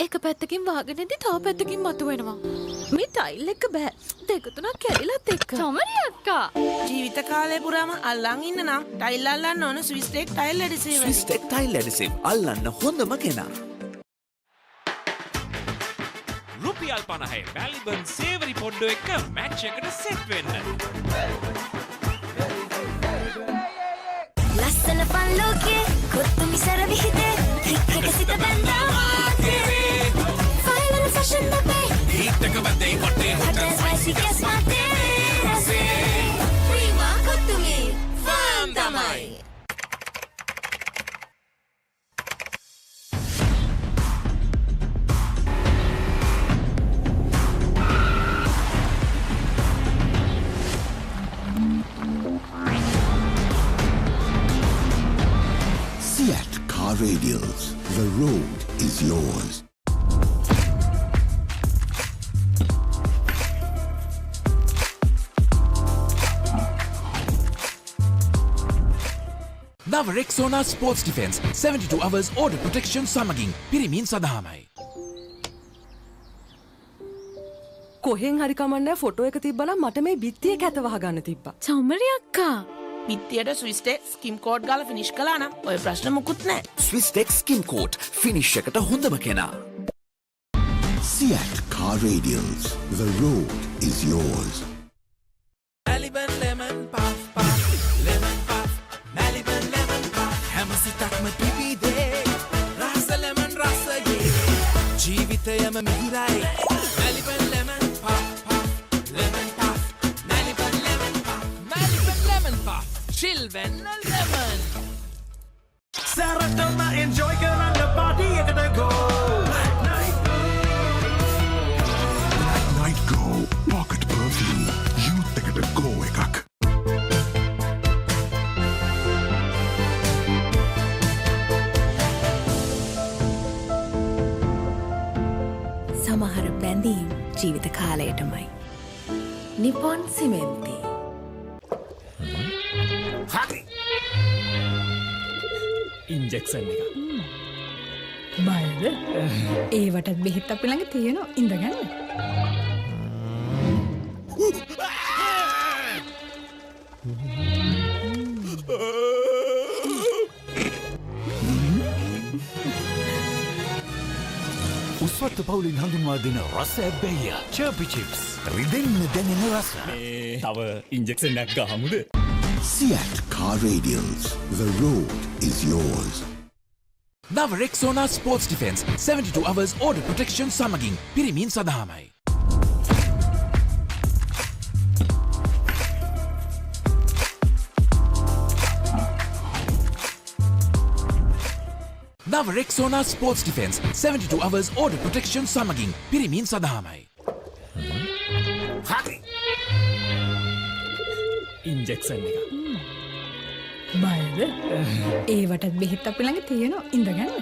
එක පැත්තකින් වහගෙනදී තව පැත්තකින් මතුවෙනවා. මේ ටයිල් එක බෑ. දෙක තුනක් කැඩිලත් එක්ක. සමරි අක්කා. ජීවිත කාලය පුරාම අල්ලන් ඉන්න නම් ටයිල් අල්ලන්න ඕන ස්විස්ටෙක් ටයිල් ඇඩිසිව්. ස්විස්ටෙක් ටයිල් ඇඩිසිව් අල්ලන්න හොඳම කෙනා. රුපියල් 50 වැලිබන් සේවරි පොඩ්ඩෝ එක මැච් එකට සෙට් වෙන්න. ලස්සන පන්ලෝකේ කොත්තු මිසර විහිදේ හික්කක සිට බැන්දා වාතේ ෆයිනල් ෆැෂන් අපේ හිටක බදේ කොටේ හොටල් ස්පයිසි ගස් මාතේ රසේ ප්‍රීමා කොත්තුමි ෆාම් තමයි. Radials. The road is yours. නව Rexona sports defence 72 hours order protection සමගින් පිරිමින් සඳහාමයි. කොහෙන් හරි කමන්නේ ෆොටෝ එක තිබ්බනම් මට මේ බිත්තිය කැත වහගන්න තිබ්බා. සමරි අක්කා. පිටියට ස්විස්ටෙක් ස්කිම් කෝඩ් ගාලා ෆිනිෂ් කළා නම් ඔය ප්‍රශ්න මුකුත් නැහැ. ස්විස්ටෙක් ස්කිම් කෝට් ෆිනිෂ් එකට හොඳම කෙනා. Seat Car Radials. The road is yours. Maliban lemon puff puff lemon puff Maliban lemon puff හැම සිතක්ම පිපිදේ රස lemon රසයේ ජීවිතයම මිහිරයි Maliban lemon puff puff lemon puff Maliban lemon puff Maliban lemon puff chill when lemon Saratama enjoy කරන්න party එකට go Night Go. Pocket perfume. Youth එකට go එකක්. සමහර බැඳීම් ජීවිත කාලයටමයි. Nippon සිමෙන්ති. Injection එක. බයද? ඒවටත් බෙහෙත් අපි ළඟ තියෙනවා ඉඳගන්න. උස්වත්ත පවුලින් හඳුන්වා දෙන රස ඇබ්බැහිය චර්පි චිප්ස් රිදෙන්න දැනෙන රස. තව ඉන්ජෙක්ෂන් එකක් ගහමුද? Seat Car Radials. The road is yours. නව Rexona sports defence 72 hours order protection සමගින් පිරිමින් සඳහාමයි. නව Rexona sports defence 72 hours order protection සමගින් පිරිමින් සඳහාමයි. ඉන්ජෙක්ෂන් එක. බයද? ඒවටත් බෙහෙත් අපි ළඟ තියෙනවා ඉඳගන්න.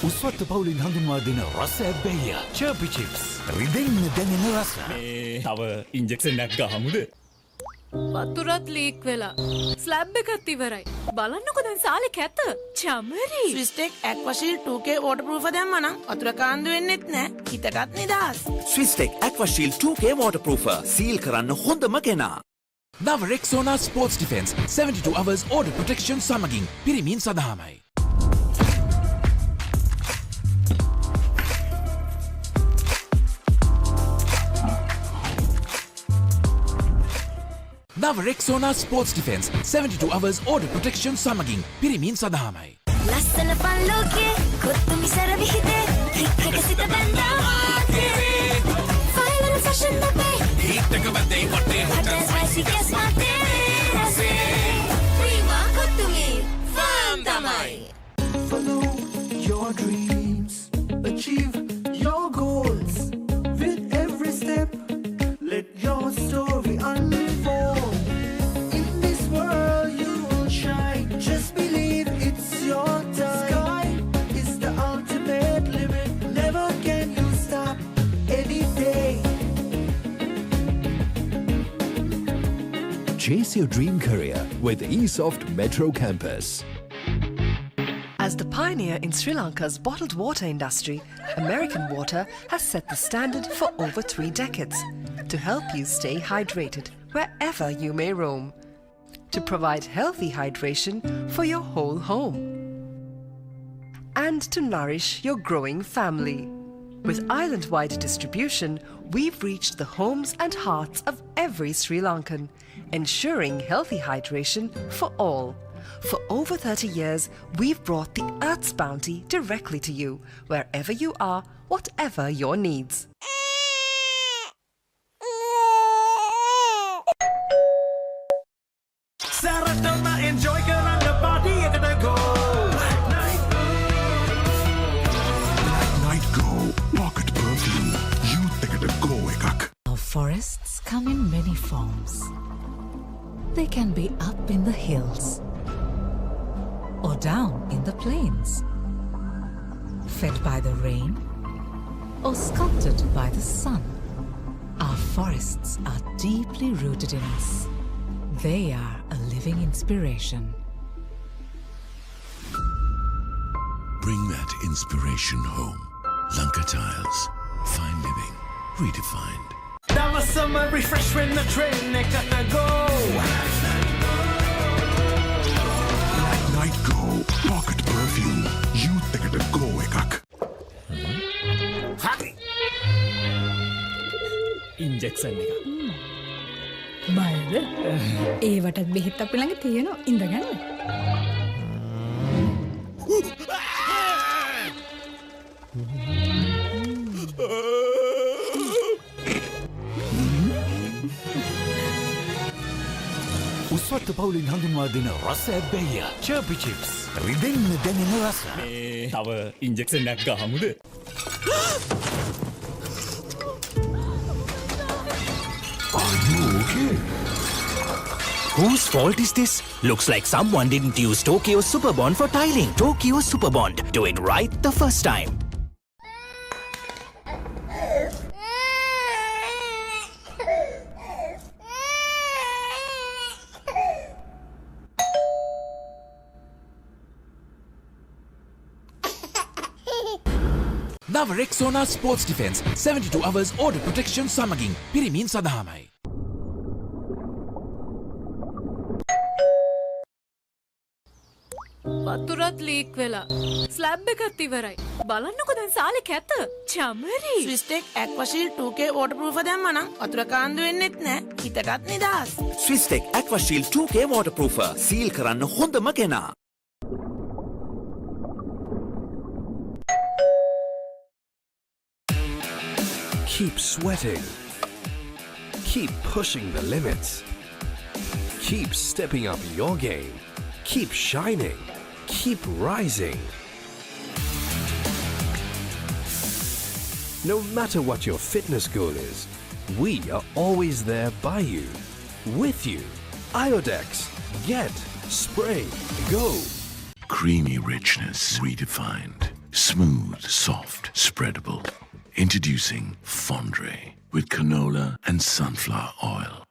උස්වත්ත පවුලින් හඳුන්වා දෙන රස ඇබ්බැහිය චර්පි චිප්ස් රිදෙන්න දැනෙන රස. තව ඉන්ජෙක්ෂන් එකක් ගහමුද? වතුරත් ලීක් වෙලා. ස්ලැබ් එකත් ඉවරයි. බලන්නකො දැන් සාලේ කැත. චමරි. ස්විස්ටෙක් ඇක්වාෂීල් 2K waterproof දැම්මා නම් වතුර කාන්දු වෙන්නෙත් නැහැ. හිතටත් නිදහස්. ස්විස්ටෙක් ඇක්වාෂීල් 2K waterproofer සීල් කරන්න හොඳම කෙනා. නව Rexona sports defence 72 hours order protection සමගින් පිරිමින් සඳහාමයි. නව Rexona sports defence 72 hours order protection සමගින් පිරිමින් සඳහාමයි. ලස්සන පන්ලෝකේ කොත්තු මිසර විහිදේ හික්කක සිට බැන්දා වාතේ ෆයිනල් ෆැෂන් අපේ හිටක බදේ කොටේ හොටල් ස්පයිසි ගස් මාතේ රසේ ප්‍රීමා කොත්තුමි ෆාම් තමයි. Follow your dreams, achieve your goals. With every step, let your story unfold. In this world you will shine. Just believe it's your time. Sky is the ultimate limit. Never can you stop any day. Chase your dream career with eSoft Metro Campus. As the pioneer in Sri Lanka's bottled water industry, American Water has set the standard for over 3 decades to help you stay hydrated wherever you may roam, to provide healthy hydration for your whole home, and to nourish your growing family. With island-wide distribution, we've reached the homes and hearts of every Sri Lankan, ensuring healthy hydration for all. For over 30 years, we've brought the Earth's bounty directly to you, wherever you are, whatever your needs. Saratama enjoy kerana party ekata go. Night Go Pocket Perfume. Youth ekata go ekak. Our forests come in many forms. They can be up in the hills or down in the plains, fed by the rain or sculpted by the sun. Our forests are deeply rooted in us. They are a living inspiration. Bring that inspiration home. Lanka Tiles. Fine living. Redefined. That was summer refresh when the train ekata go. Night Go Pocket Perfume. Youth ekata go ekak. Injection එක. බයද? ඒවටත් බෙහෙත් අපි ළඟ තියෙනවා. ඉඳගන්න. උස්වත්ත පවුලින් හඳුන්වා දෙන රස ඇබ්බැහිය චර්පි chips රිදෙන්න දැනෙන රස තව ඉන්ජෙක්ෂන් එකක් ගහමුද? Are you okay? Whose fault is this? Looks like someone didn't use Tokyo Superbond for tiling. Tokyo Superbond. Do it right the first time. Now Rexona Sports Defense 72 hours order protection සමගින් පිරිමින් සඳහාමයි. වතුරත් leak වෙලා. Slab එකත් ඉවරයි. බලන්නකො දැන් සාලේ කැත. Chamari. ස්විස්ටෙක් ඇක්වශීල් 2K waterproof දැම්මනම් වතුර කාන්දු වෙන්නෙත් නෑ. හිතටත් නිදහස්. Swisstek Aquashield 2K waterproofer. සීල් කරන්න හොඳම කෙනා. Keep sweating. Keep pushing the limits. Keep stepping up your game. Keep shining. Keep rising. No matter what your fitness goal is, we are always there by you, with you. Iodex. Get. Spray. Go. Creamy richness redefined. Smooth, soft, spreadable. Introducing Fondre with canola and sunflower oil.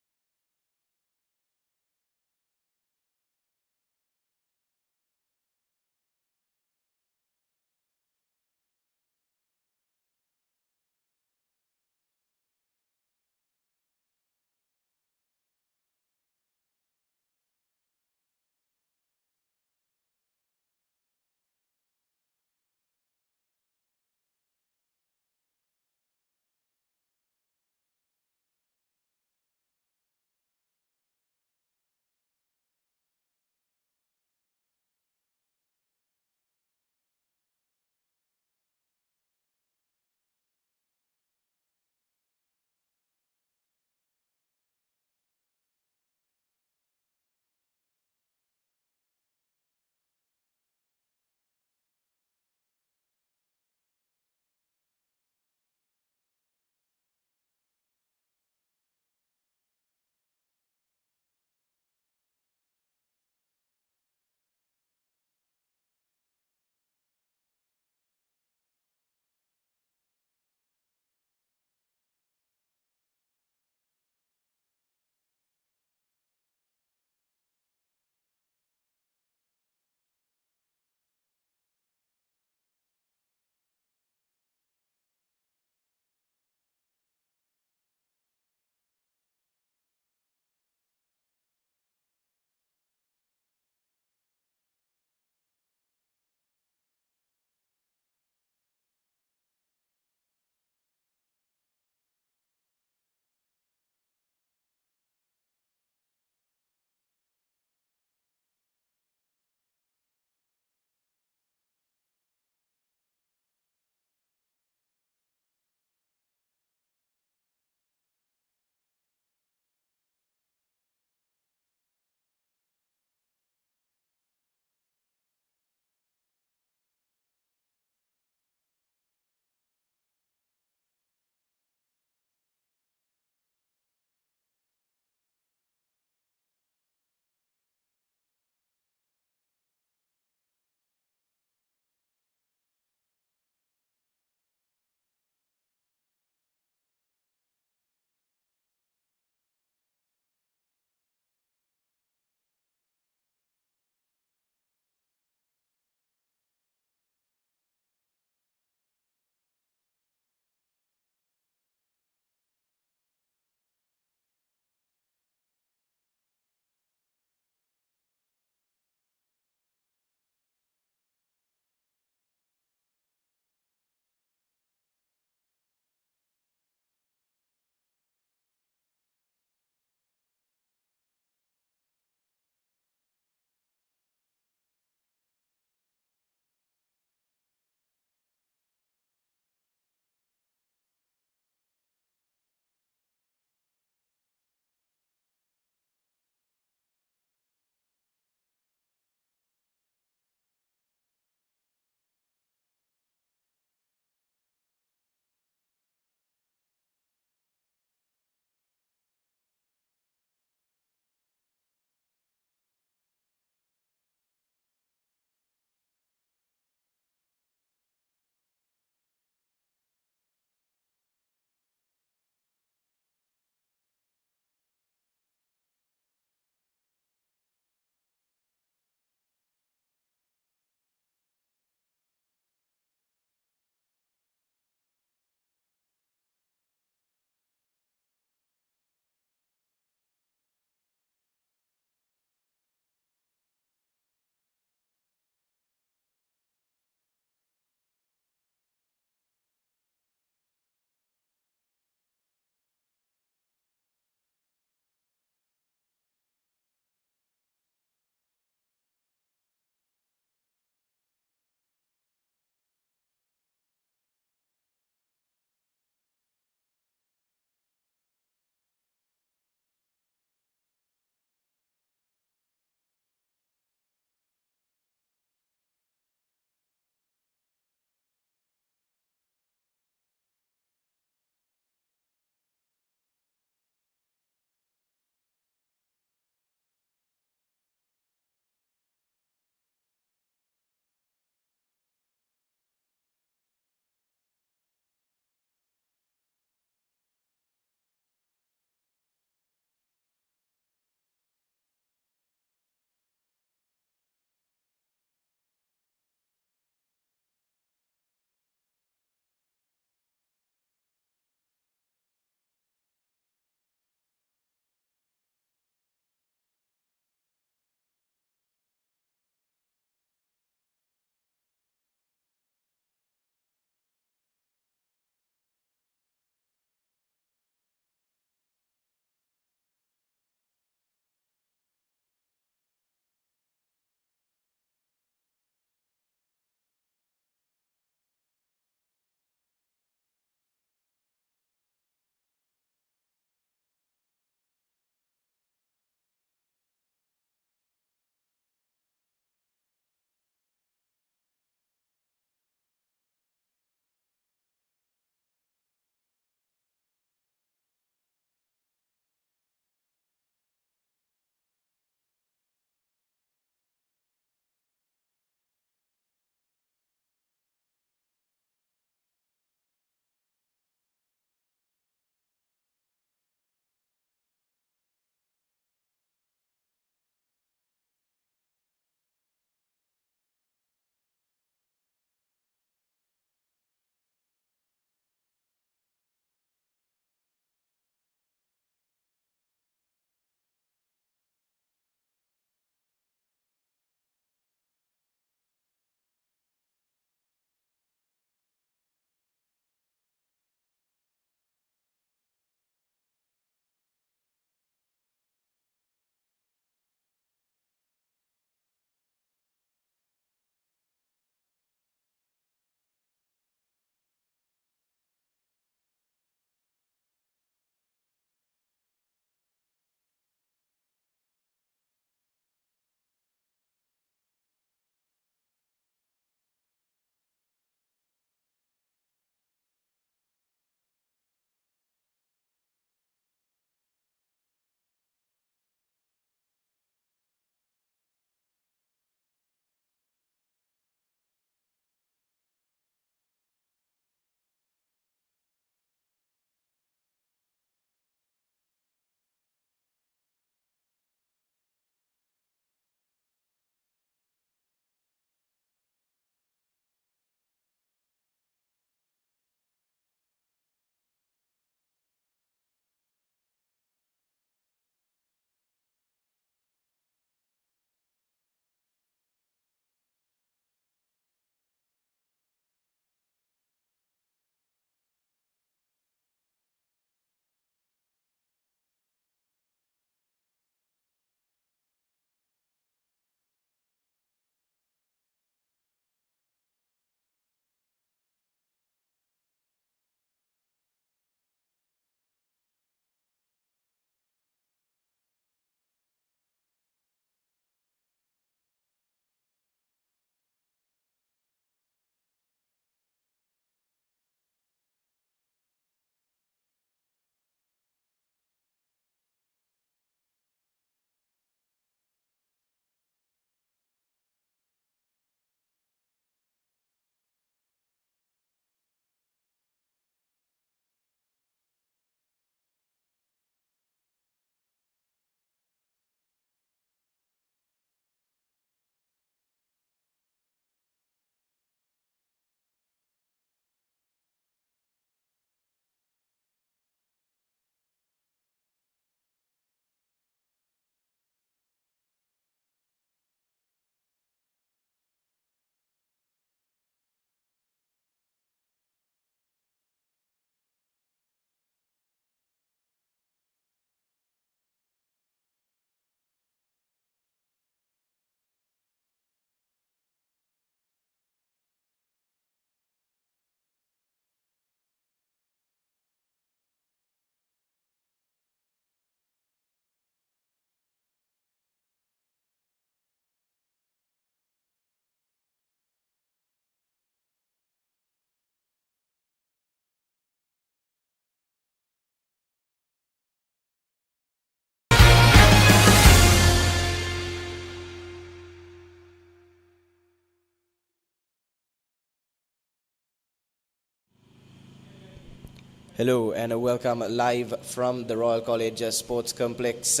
Hello and welcome live from the Royal College Sports Complex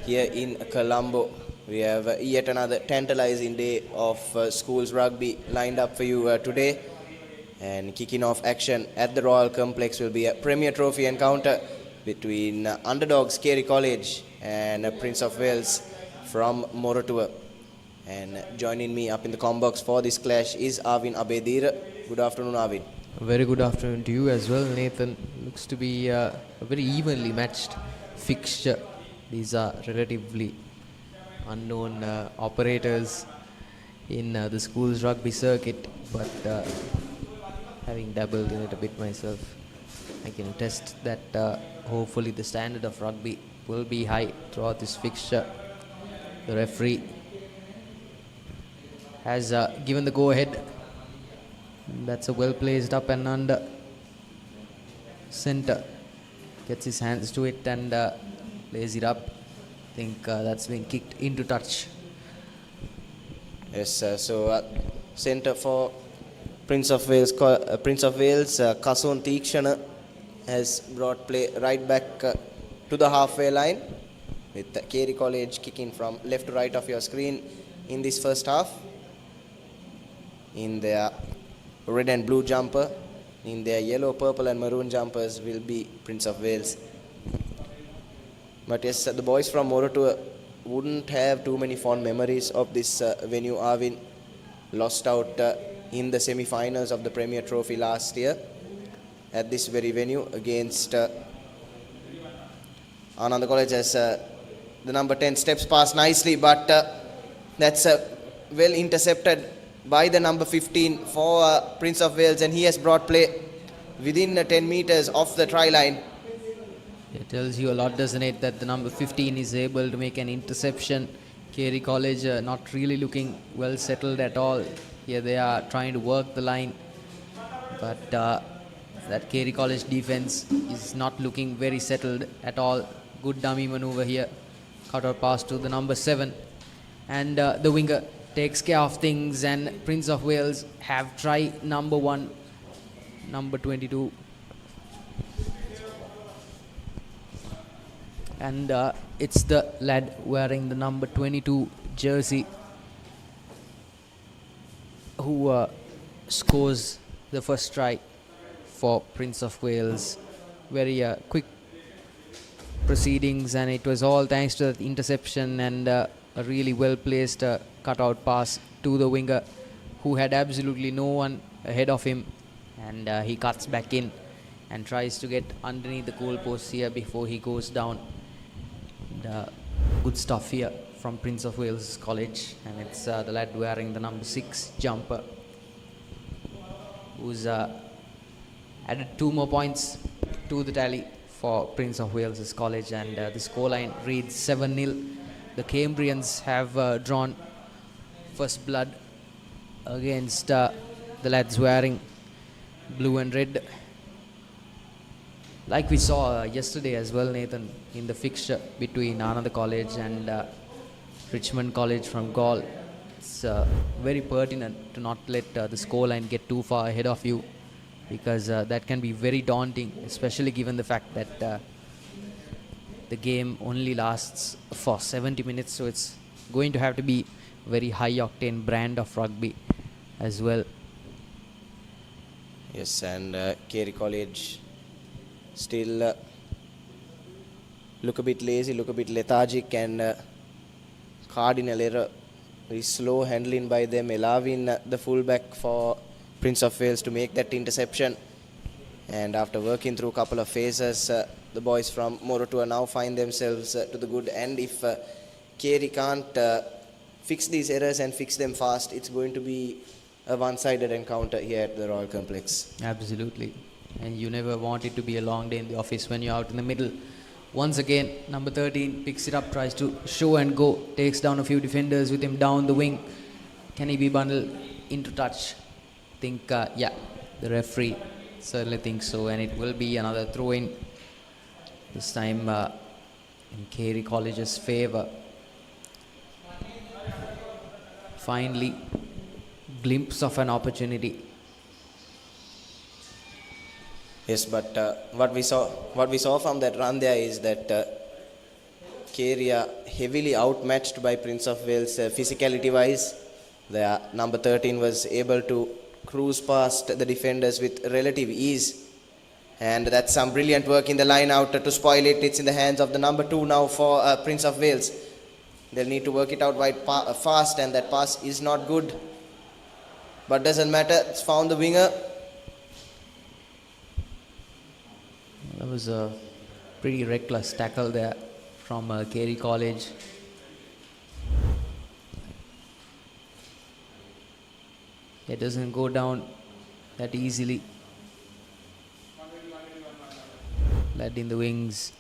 here in Colombo. We have yet another tantalizing day of schools rugby lined up for you today. And kicking off action at the Royal Complex will be a Premier Trophy encounter between underdogs Carey College and Prince of Wales from Moratuwa. And joining me up in the comm box for this clash is Arvin Abedira. Good afternoon, Arvin. A very good afternoon to you as well, Nathan. Looks to be a very evenly matched fixture. These are relatively unknown operators in the school's rugby circuit, but having dabbled in it a bit myself, I can attest that hopefully the standard of rugby will be high throughout this fixture. The referee has given the go-ahead. That's a well-placed up and under. Centre gets his hands to it and lays it up. I think that's been kicked into touch. Yes, so centre for Prince of Wales, Kasun Teekshana has brought play right back to the halfway line, with Carey College kicking from left to right of your screen in this first half. In their red and blue jumper, in their yellow, purple and maroon jumpers will be Prince of Wales. But yes, the boys from Moratuwa wouldn't have too many fond memories of this venue. Arvin lost out in the semi-finals of the Premier Trophy last year at this very venue against Ananda College, as the number 10 steps past nicely, but that's well intercepted by the number 15 for Prince of Wales, and he has brought play within 10 meters of the try line. It tells you a lot, doesn't it, that the number 15 is able to make an interception. Carey College not really looking well settled at all. Here they are trying to work the line, but that Carey College defense is not looking very settled at all. Good dummy maneuver here. Cut out pass to the number 7, and the winger takes care of things, and Prince of Wales have try number 1, number 22. And it's the lad wearing the number 22 jersey who scores the first try for Prince of Wales. Very quick proceedings, and it was all thanks to that interception and a really well placed cutout pass to the winger, who had absolutely no one ahead of him, and he cuts back in and tries to get underneath the goal post here before he goes down. And, good stuff here from Prince of Wales College, and it's the lad wearing the number 6 jumper who's added 2 more points to the tally for Prince of Wales College, and the scoreline reads 7-0. The Cambrians have drawn first blood against the lads wearing blue and red, like we saw yesterday as well, Nathan, in the fixture between Ananda College and Richmond College from Gaul. It's very pertinent to not let the scoreline get too far ahead of you, because that can be very daunting, especially given the fact that the game only lasts for 70 minutes, so it's going to have to be very high octane brand of rugby as well. Yes, and Carey College still look a bit lazy, look a bit lethargic, and cardinal error. Very slow handling by them, allowing the fullback for Prince of Wales to make that interception. And after working through a couple of phases, the boys from Moratuwa now find themselves to the good. And if Carey can't fix these errors and fix them fast, it's going to be a one-sided encounter here at the Royal Complex. Absolutely. And you never want it to be a long day in the office when you're out in the middle. Once again, number 13 picks it up, tries to show and go, takes down a few defenders with him down the wing. Can he be bundled into touch? Think, yeah, the referee certainly thinks so, and it will be another throw-in, this time in Carey College's favour. Finally, glimpse of an opportunity Yes, but what we saw from that run there is that Carey are heavily outmatched by Prince of Wales physicality-wise. Their number 13 was able to cruise past the defenders with relative ease. And that's some brilliant work in the line out to spoil it. It's in the hands of the number 2 now for Prince of Wales. They'll need to work it out wide fast, and that pass is not good. But doesn't matter, it's found the winger. That was a pretty reckless tackle there from Carey College. It doesn't go down that easily. Led in the wings.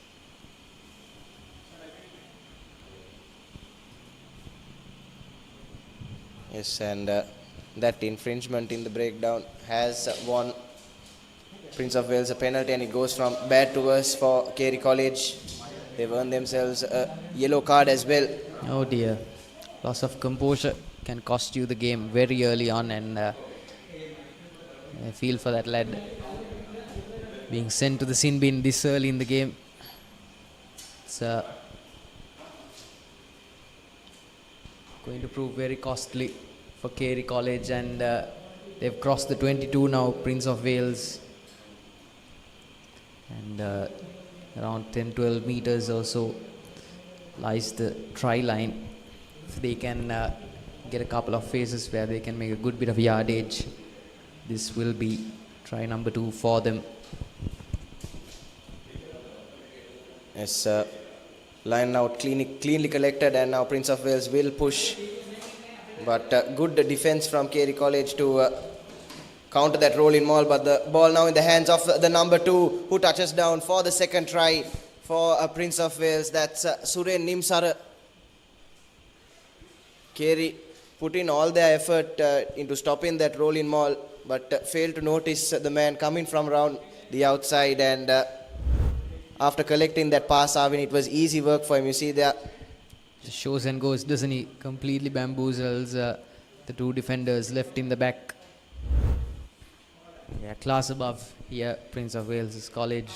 Yes, and that infringement in the breakdown has won Prince of Wales a penalty, and it goes from bad to worse for Carey College. They've earned themselves a yellow card as well. Oh dear. Loss of composure can cost you the game very early on, and I feel for that lad being sent to the sin bin this early in the game. It's going to prove very costly for Carey College, and they've crossed the 22 now, Prince of Wales. And around 10-12 meters or so lies the try line. If they can get a couple of phases where they can make a good bit of yardage, this will be try number 2 for them. Yes, line out cleanly collected, and now Prince of Wales will push. But good defense from Carey College to counter that roll in maul. But the ball now in the hands of the number 2, who touches down for the second try for Prince of Wales. That's Suren Nimsara. Carey put in all their effort into stopping that roll in maul, but failed to notice the man coming from around the outside, and after collecting that pass, Arvin, it was easy work for him. You see there. Just shows and goes, doesn't he? Completely bamboozles the 2 defenders left in the back. Yeah, class above here, Prince of Wales College.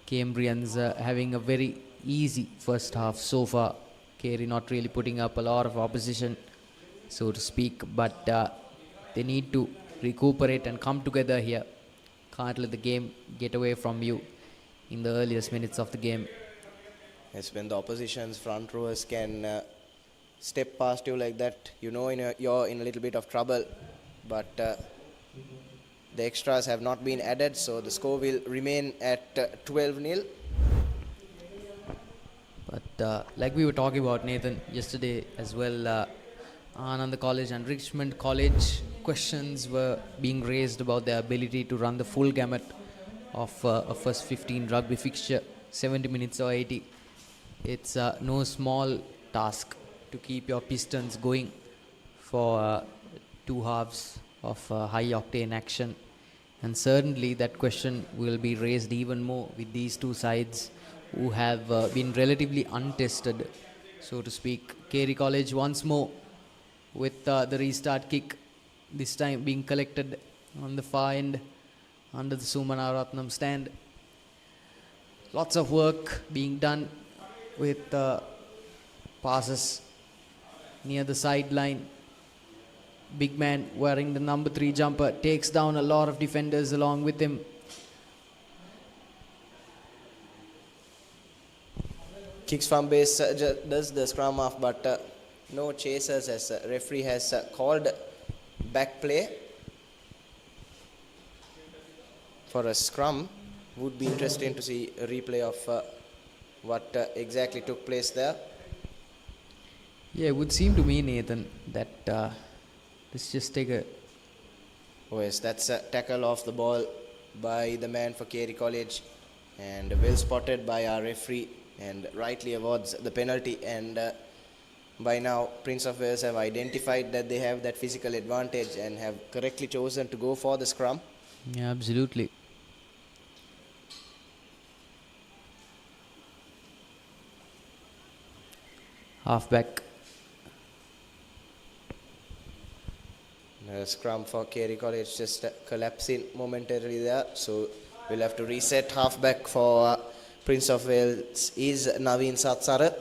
Cambrians having a very easy first half so far. Carey not really putting up a lot of opposition, so to speak, but they need to recuperate and come together here. Can't let the game get away from you in the earliest minutes of the game. Yes, when the opposition's front rowers can step past you like that, you know you're in a little bit of trouble. But the extras have not been added, so the score will remain at 12-0. But like we were talking about, Nathan, yesterday as well, Ananda College and Richmond College, questions were being raised about their ability to run the full gamut of a first 15 rugby fixture, 70 minutes or 80. It's no small task to keep your Pistons going for 2 halves of high octane action, and certainly that question will be raised even more with these 2 sides who have been relatively untested, so to speak. Carey College once more with the restart kick, this time being collected on the far end under the Sumanaratnam stand. Lots of work being done with passes near the sideline. Big man wearing the number 3 jumper takes down a lot of defenders along with him. Kicks from base does the scrum off, but no chasers, as referee has called back play for a scrum. Would be interesting to see a replay of what exactly took place there. Yeah, it would seem to me, Nathan, that let's just take a... Oh yes, that's a tackle off the ball by the man for Carey College, and well spotted by our referee, and rightly awards the penalty. And by now Prince of Wales have identified that they have that physical advantage and have correctly chosen to go for the scrum. Yeah, absolutely. Halfback. Scrum for Carey College just collapsing momentarily there. So we'll have to reset. Halfback for Prince of Wales is Naveen Satsara.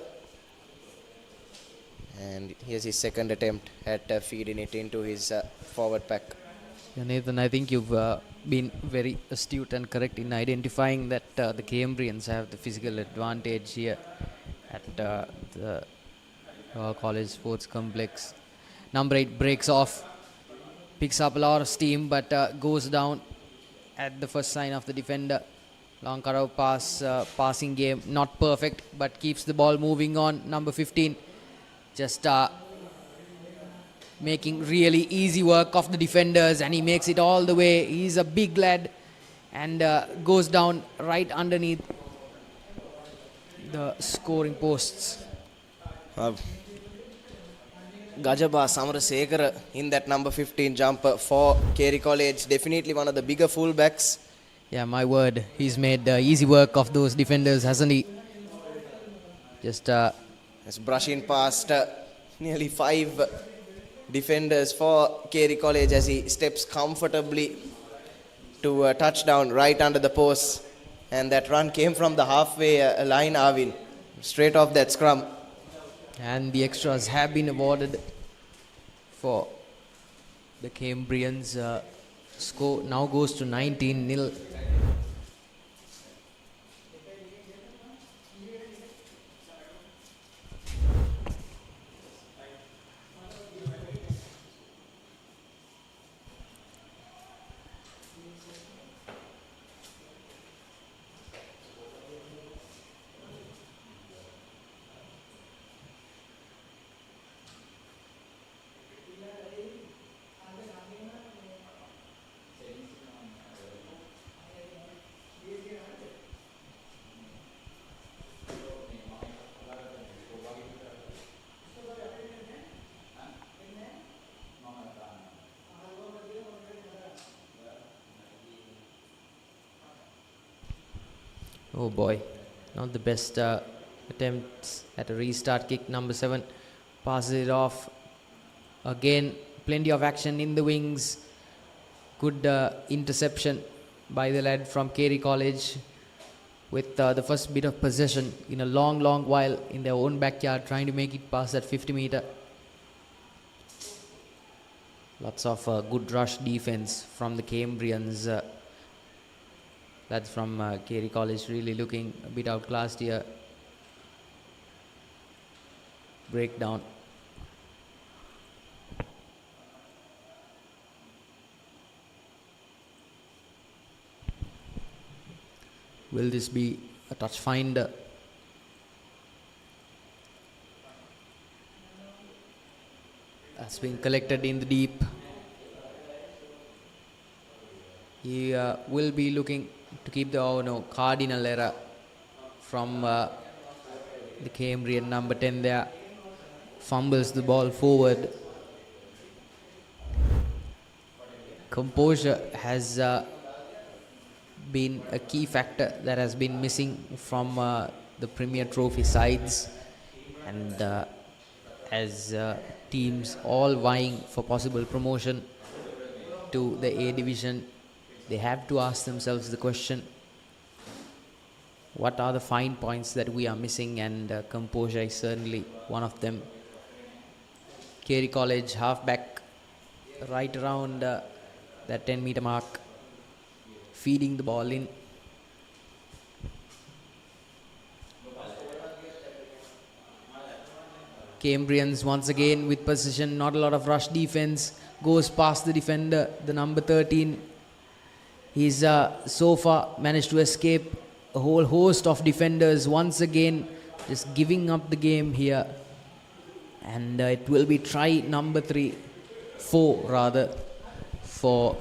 And here's his second attempt at feeding it into his forward pack. Yeah, Nathan, I think you've been very astute and correct in identifying that the Cambrians have the physical advantage here at the College Sports Complex. Number 8 breaks off, picks up a lot of steam, but goes down at the first sign of the defender. Long cutout pass, passing game, not perfect, but keeps the ball moving on. Number 15, just making really easy work of the defenders, and he makes it all the way. He's a big lad and goes down right underneath the scoring posts. Gajaba Samarasekara in that number 15 jumper for Carey College. Definitely one of the bigger fullbacks. Yeah, my word. He's made easy work of those defenders, hasn't he? Just brushing past nearly 5 defenders for Carey College as he steps comfortably to a touchdown right under the post. And that run came from the halfway line, Arvin. Straight off that scrum. And the extras have been awarded for the Cambrians. Score now goes to 19-0. Oh boy, not the best attempts at a restart kick. Number 7 passes it off. Again, plenty of action in the wings. Good interception by the lad from Carey College with the first bit of possession in a long while in their own backyard, trying to make it past that 50-meter. Lots of good rush defense from the Cambrians. That's from Carey College, really looking a bit outclassed here. Breakdown. Will this be a touch finder? That's been collected in the deep. He will be looking to keep the cardinal error from the Cambrian number 10 there. Fumbles the ball forward. Composure has been a key factor that has been missing from the Premier Trophy sides, and as teams all vying for possible promotion to the A division, they have to ask themselves the question, what are the fine points that we are missing? And composure is certainly one of them. Carey College halfback right around that 10-meter mark, feeding the ball in. Cambrians once again with possession, not a lot of rush defense, goes past the defender, the number 13. He's so far managed to escape a whole host of defenders, once again just giving up the game here. And it will be try number 4 for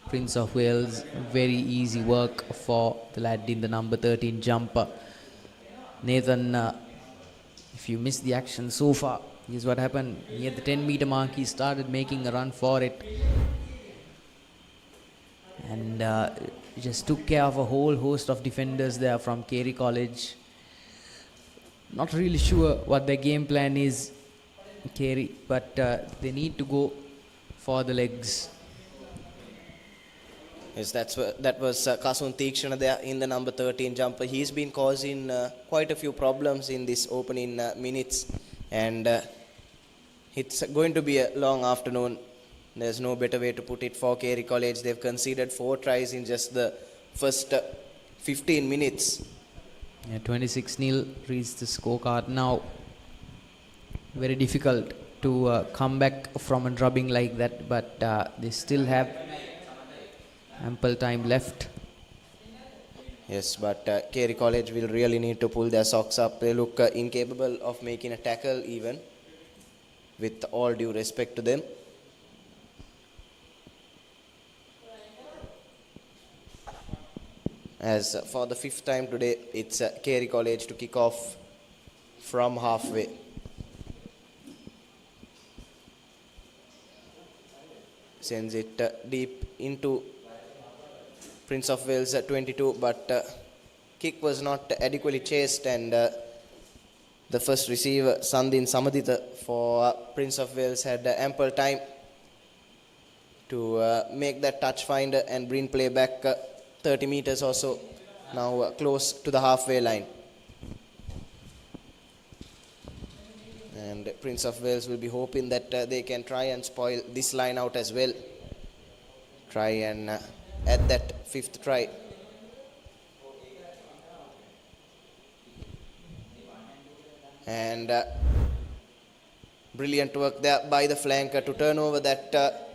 Prince of Wales. Very easy work for the lad in the number 13 jumper. Nathan, if you missed the action so far, here's what happened. Near the 10-meter mark, he started making a run for it. And just took care of a whole host of defenders there from Carey College. Not really sure what their game plan is, Carey, but they need to go for the legs. Yes, that was Kasun Teekshana there in the number 13 jumper. He's been causing quite a few problems in this opening minutes, and it's going to be a long afternoon. There's no better way to put it for Carey College. They've conceded 4 tries in just the first 15 minutes. Yeah, 26-0 reads the scorecard now. Very difficult to come back from a drubbing like that, but they still have ample time left. Yes, but Carey College will really need to pull their socks up. They look incapable of making a tackle even, with all due respect to them. As for the 5th time today, it's Carey College to kick off from halfway. Sends it deep into Prince of Wales at 22, but kick was not adequately chased, and the first receiver, Sandin Samaditha for Prince of Wales, had ample time to make that touch finder and bring play back 30 meters or so, now close to the halfway line. And Prince of Wales will be hoping that they can try and spoil this line out as well. Try and add that 5th try. And brilliant work there by the flanker to turn over that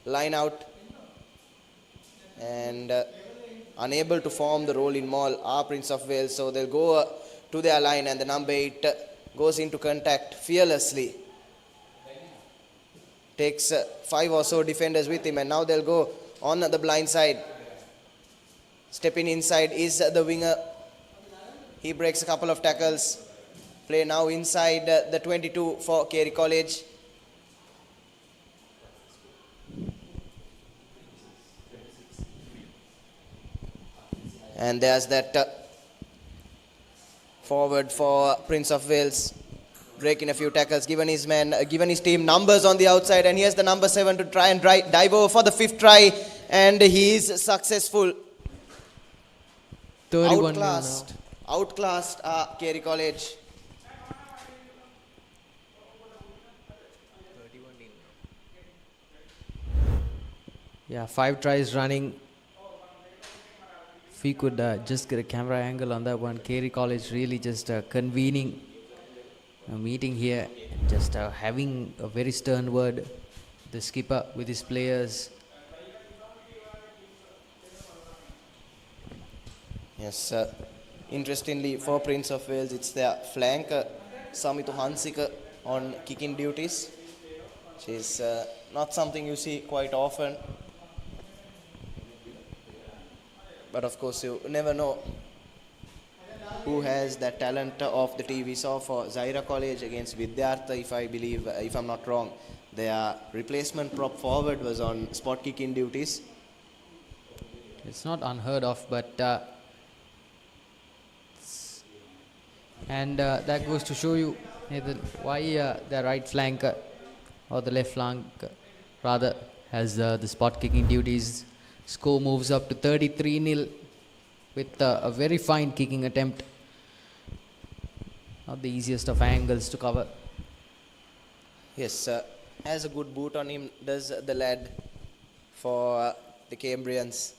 line out. And unable to form the rolling maul are Prince of Wales, so they'll go to their line, and the number 8 goes into contact fearlessly. Takes 5 or so defenders with him, and now they'll go on the blind side. Stepping inside is the winger. He breaks a couple of tackles. Play now inside the 22 for Carey College. And there's that forward for Prince of Wales, breaking a few tackles, given his team numbers on the outside, and here's the number 7 to try and dive over for the 5th try, and he's successful. 31 outclassed Carey College. Yeah, 5 tries running. If we could just get a camera angle on that one. Carey College really just convening a meeting here, just having a very stern word. The skipper with his players. Yes, interestingly for Prince of Wales, it's their flanker Samitu Hansika on kicking duties, which is not something you see quite often. But of course, you never know who has that talent of the team. We saw for Zaira College against Vidyartha, if I'm not wrong, their replacement prop forward was on spot kicking duties. It's not unheard of, but and that goes to show you, Nathan, why the right flank or the left flank rather has the spot kicking duties. Score moves up to 33-0 with a very fine kicking attempt. Not the easiest of angles to cover. Yes, has a good boot on him, does the lad for the Cambrians.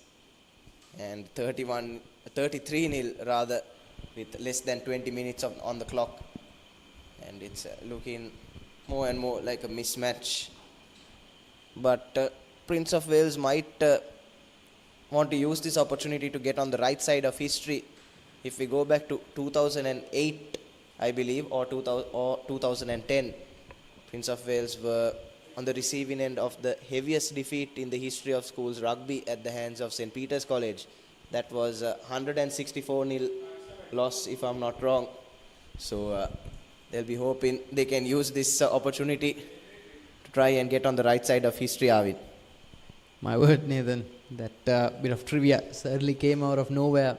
And 33-0 rather, with less than 20 minutes on the clock. And it's looking more and more like a mismatch. But Prince of Wales might want to use this opportunity to get on the right side of history. If we go back to 2008, I believe, or 2010, Prince of Wales were on the receiving end of the heaviest defeat in the history of schools rugby at the hands of St. Peter's College. That was 164-0 loss, if I'm not wrong. So they'll be hoping they can use this opportunity to try and get on the right side of history, Arvid. My word, Nathan, that bit of trivia certainly came out of nowhere,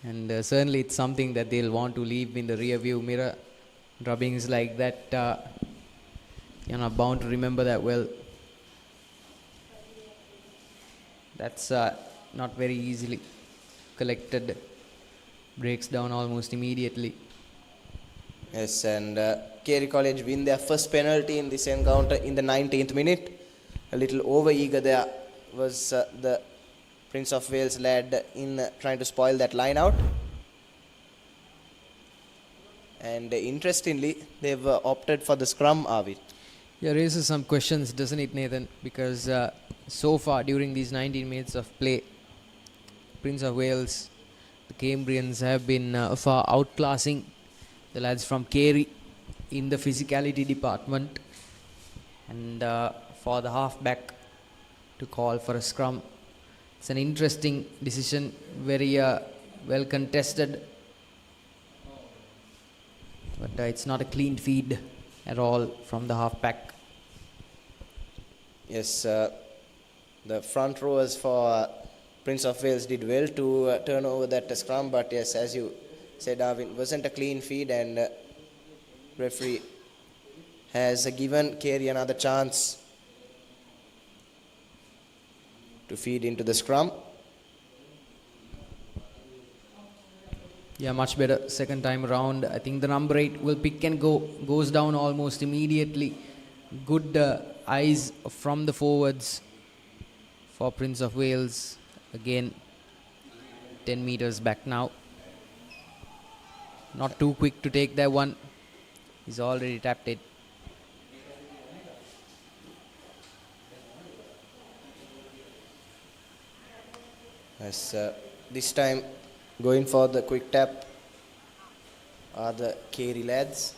and certainly it's something that they'll want to leave in the rear view mirror. Drubbings like that, you're not bound to remember that well. That's not very easily collected. Breaks down almost immediately. Yes, and Carey College win their first penalty in this encounter in the 19th minute. A little over-eager there was the Prince of Wales lad in trying to spoil that line out. And interestingly, they've opted for the scrum, Arvid. Yeah, raises some questions, doesn't it, Nathan? Because so far, during these 19 minutes of play, Prince of Wales, the Cambrians have been far outclassing the lads from Carey in the physicality department. And for the halfback to call for a scrum, it's an interesting decision, very well contested. But it's not a clean feed at all from the halfback. Yes, the front rowers for Prince of Wales did well to turn over that scrum, but yes, as you said, Arvind, wasn't a clean feed, and referee has given Carey another chance to feed into the scrum. Yeah, much better second time around. I think the number 8 will pick and go, goes down almost immediately. Good eyes from the forwards for Prince of Wales. Again, 10 meters back now. Not too quick to take that one. He's already tapped it. As this time going for the quick tap are the Carey lads.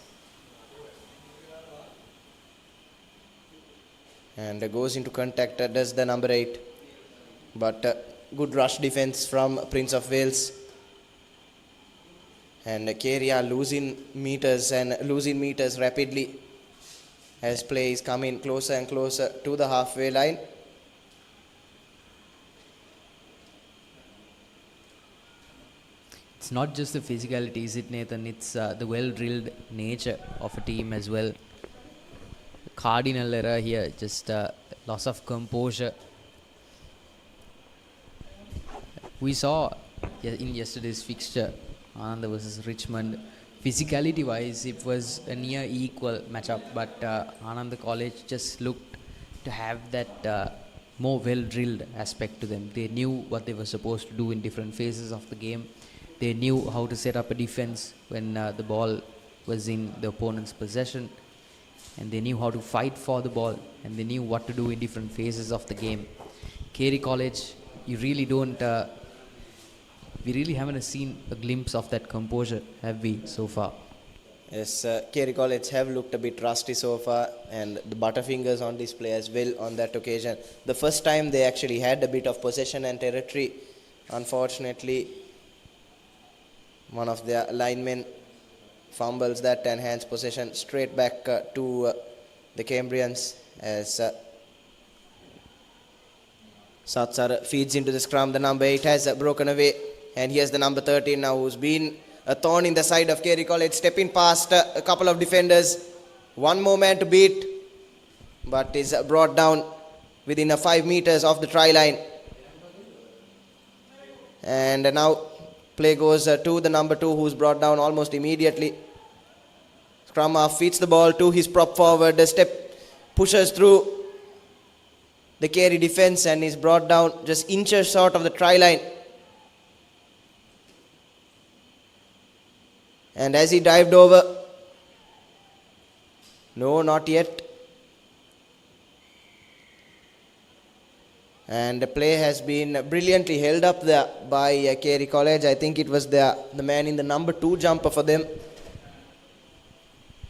And goes into contact, does the number 8. But good rush defense from Prince of Wales. And Carey are losing meters rapidly as play is coming closer and closer to the halfway line. It's not just the physicality, is it, Nathan? It's the well-drilled nature of a team as well. Cardinal error here, just loss of composure. We saw in yesterday's fixture, Ananda versus Richmond, physicality-wise, it was a near equal matchup, but Ananda College just looked to have that more well-drilled aspect to them. They knew what they were supposed to do in different phases of the game. They knew how to set up a defense when the ball was in the opponent's possession, and they knew how to fight for the ball, and they knew what to do in different phases of the game. Carey College, you really don't, we really haven't seen a glimpse of that composure, have we, so far? Yes, Carey College have looked a bit rusty so far, and the butterfingers on display as well on that occasion. The first time they actually had a bit of possession and territory. Unfortunately, one of their linemen fumbles that and hands possession straight back to the Cambrians as Satsara feeds into the scrum. The number 8 has broken away, and here's the number 13 now, who's been a thorn in the side of Carey College, stepping past a couple of defenders. One more man to beat, but is brought down within 5 meters of the try line. And now play goes to the number 2, who's brought down almost immediately. Scrum half feeds the ball to his prop forward. The step pushes through the Carey defense and is brought down just inches short of the try line. And as he dived over, no, not yet. And the play has been brilliantly held up there by Carey College. I think it was the man in the number 2 jumper for them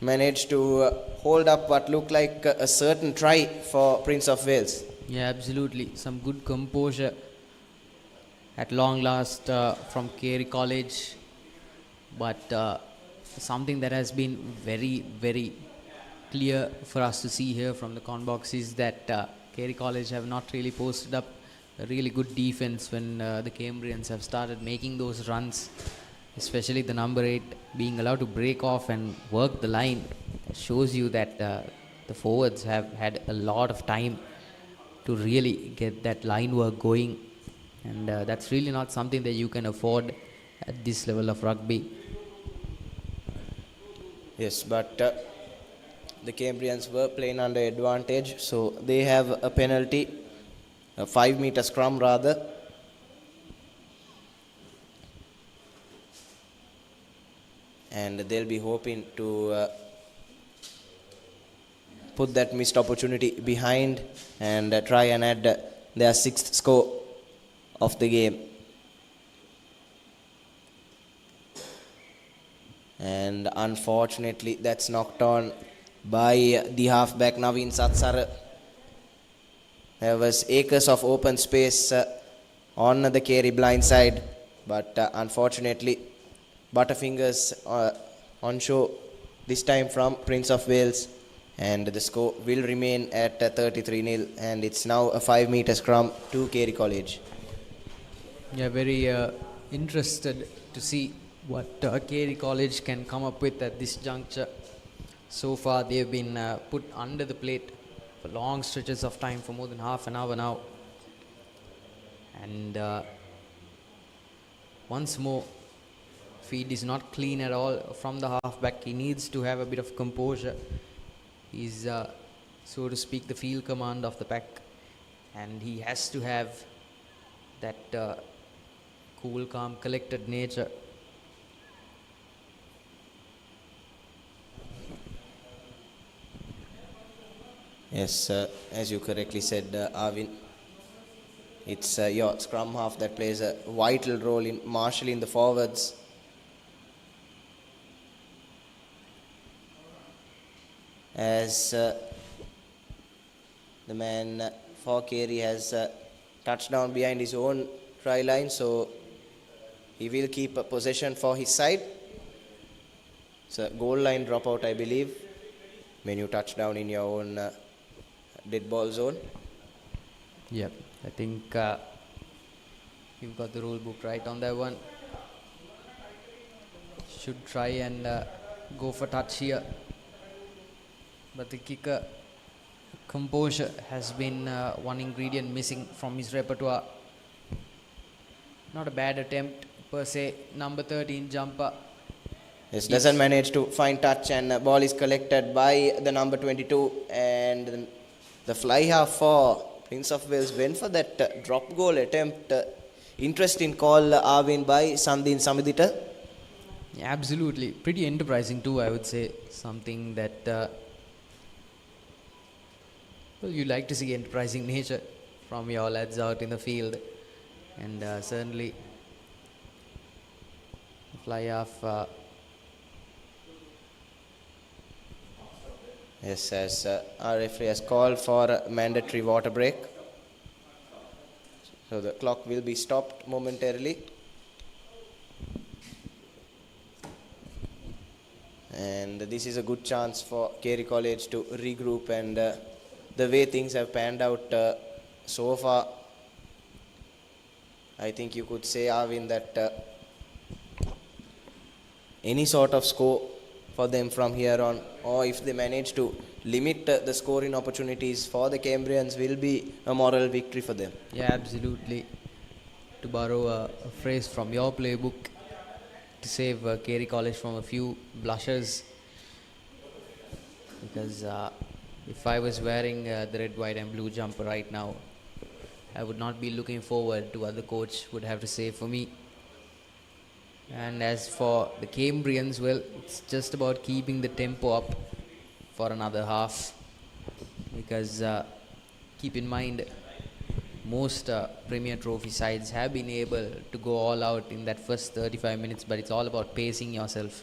managed to hold up what looked like a certain try for Prince of Wales. Yeah, absolutely. Some good composure at long last from Carey College. But something that has been very, very clear for us to see here from the con box is that Carey College have not really posted up a really good defense when the Cambrians have started making those runs, especially the number 8 being allowed to break off and work the line. It shows you that the forwards have had a lot of time to really get that line work going, and that's really not something that you can afford at this level of rugby. Yes, but the Cambrians were playing under advantage, so they have a penalty, a 5-meter scrum rather. And they'll be hoping to put that missed opportunity behind and try and add their 6th score of the game. And unfortunately, that's knocked on by the halfback Naveen Satsara. There was acres of open space on the Carey blind side, but unfortunately, Butterfingers on show this time from Prince of Wales, and the score will remain at 33-0, and it's now a 5-meter scrum to Carey College. Yeah, very interested to see what Carey College can come up with at this juncture. So far they've been put under the plate for long stretches of time, for more than half an hour now, and once more, feed is not clean at all from the halfback. He needs to have a bit of composure. He's so to speak the field command of the pack, and he has to have that cool, calm, collected nature. Yes, as you correctly said, Arvin, it's your scrum half that plays a vital role in marshalling the forwards. As the man for Carey has touched down behind his own try line, so he will keep a possession for his side. It's a goal line dropout, I believe, when you touch down in your own dead ball zone. Yep, I think you've got the rule book right on that one. Should try and go for touch here, but the kicker composure has been one ingredient missing from his repertoire. Not a bad attempt per se. Number 13 jumper. Yes, doesn't manage to find touch, and ball is collected by the number 22, and the fly half for Prince of Wales went for that drop goal attempt. Interesting call, Arvin, by Sandin Samidita. Yeah, absolutely. Pretty enterprising too, I would say. Something that well, you like to see enterprising nature from your lads out in the field, and certainly fly off. Yes, as our referee has called for a mandatory water break, so the clock will be stopped momentarily. And this is a good chance for Carey College to regroup, and the way things have panned out so far, I think you could say, Arvin, that any sort of score for them from here on, or if they manage to limit the scoring opportunities for the Cambrians, will be a moral victory for them. Yeah, absolutely. To borrow a phrase from your playbook, to save Carey College from a few blushes, because if I was wearing the red, white and blue jumper right now, I would not be looking forward to what the coach would have to say for me. And as for the Cambrians, well, it's just about keeping the tempo up for another half, because keep in mind, most Premier Trophy sides have been able to go all out in that first 35 minutes, but it's all about pacing yourself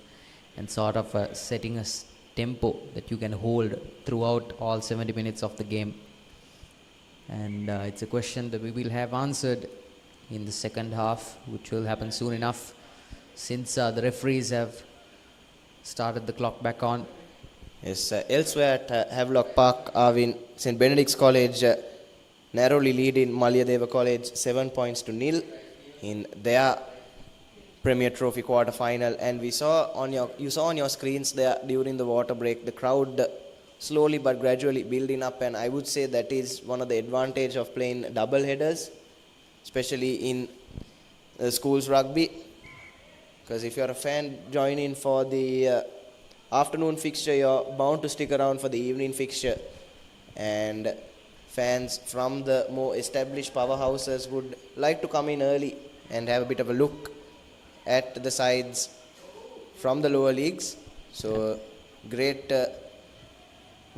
and sort of setting a tempo that you can hold throughout all 70 minutes of the game. And it's a question that we will have answered in the second half, which will happen soon enough, since the referees have started the clock back on. Yes, elsewhere at Havelock Park, Arvin, St. Benedict's College narrowly lead in Malyadeva College 7 points to 0 in their Premier Trophy quarter final. And you saw on your screens there during the water break, the crowd slowly but gradually building up, and I would say that is one of the advantage of playing double headers, especially in schools rugby. Because if you're a fan joining for the afternoon fixture, you're bound to stick around for the evening fixture, and fans from the more established powerhouses would like to come in early and have a bit of a look at the sides from the lower leagues. So great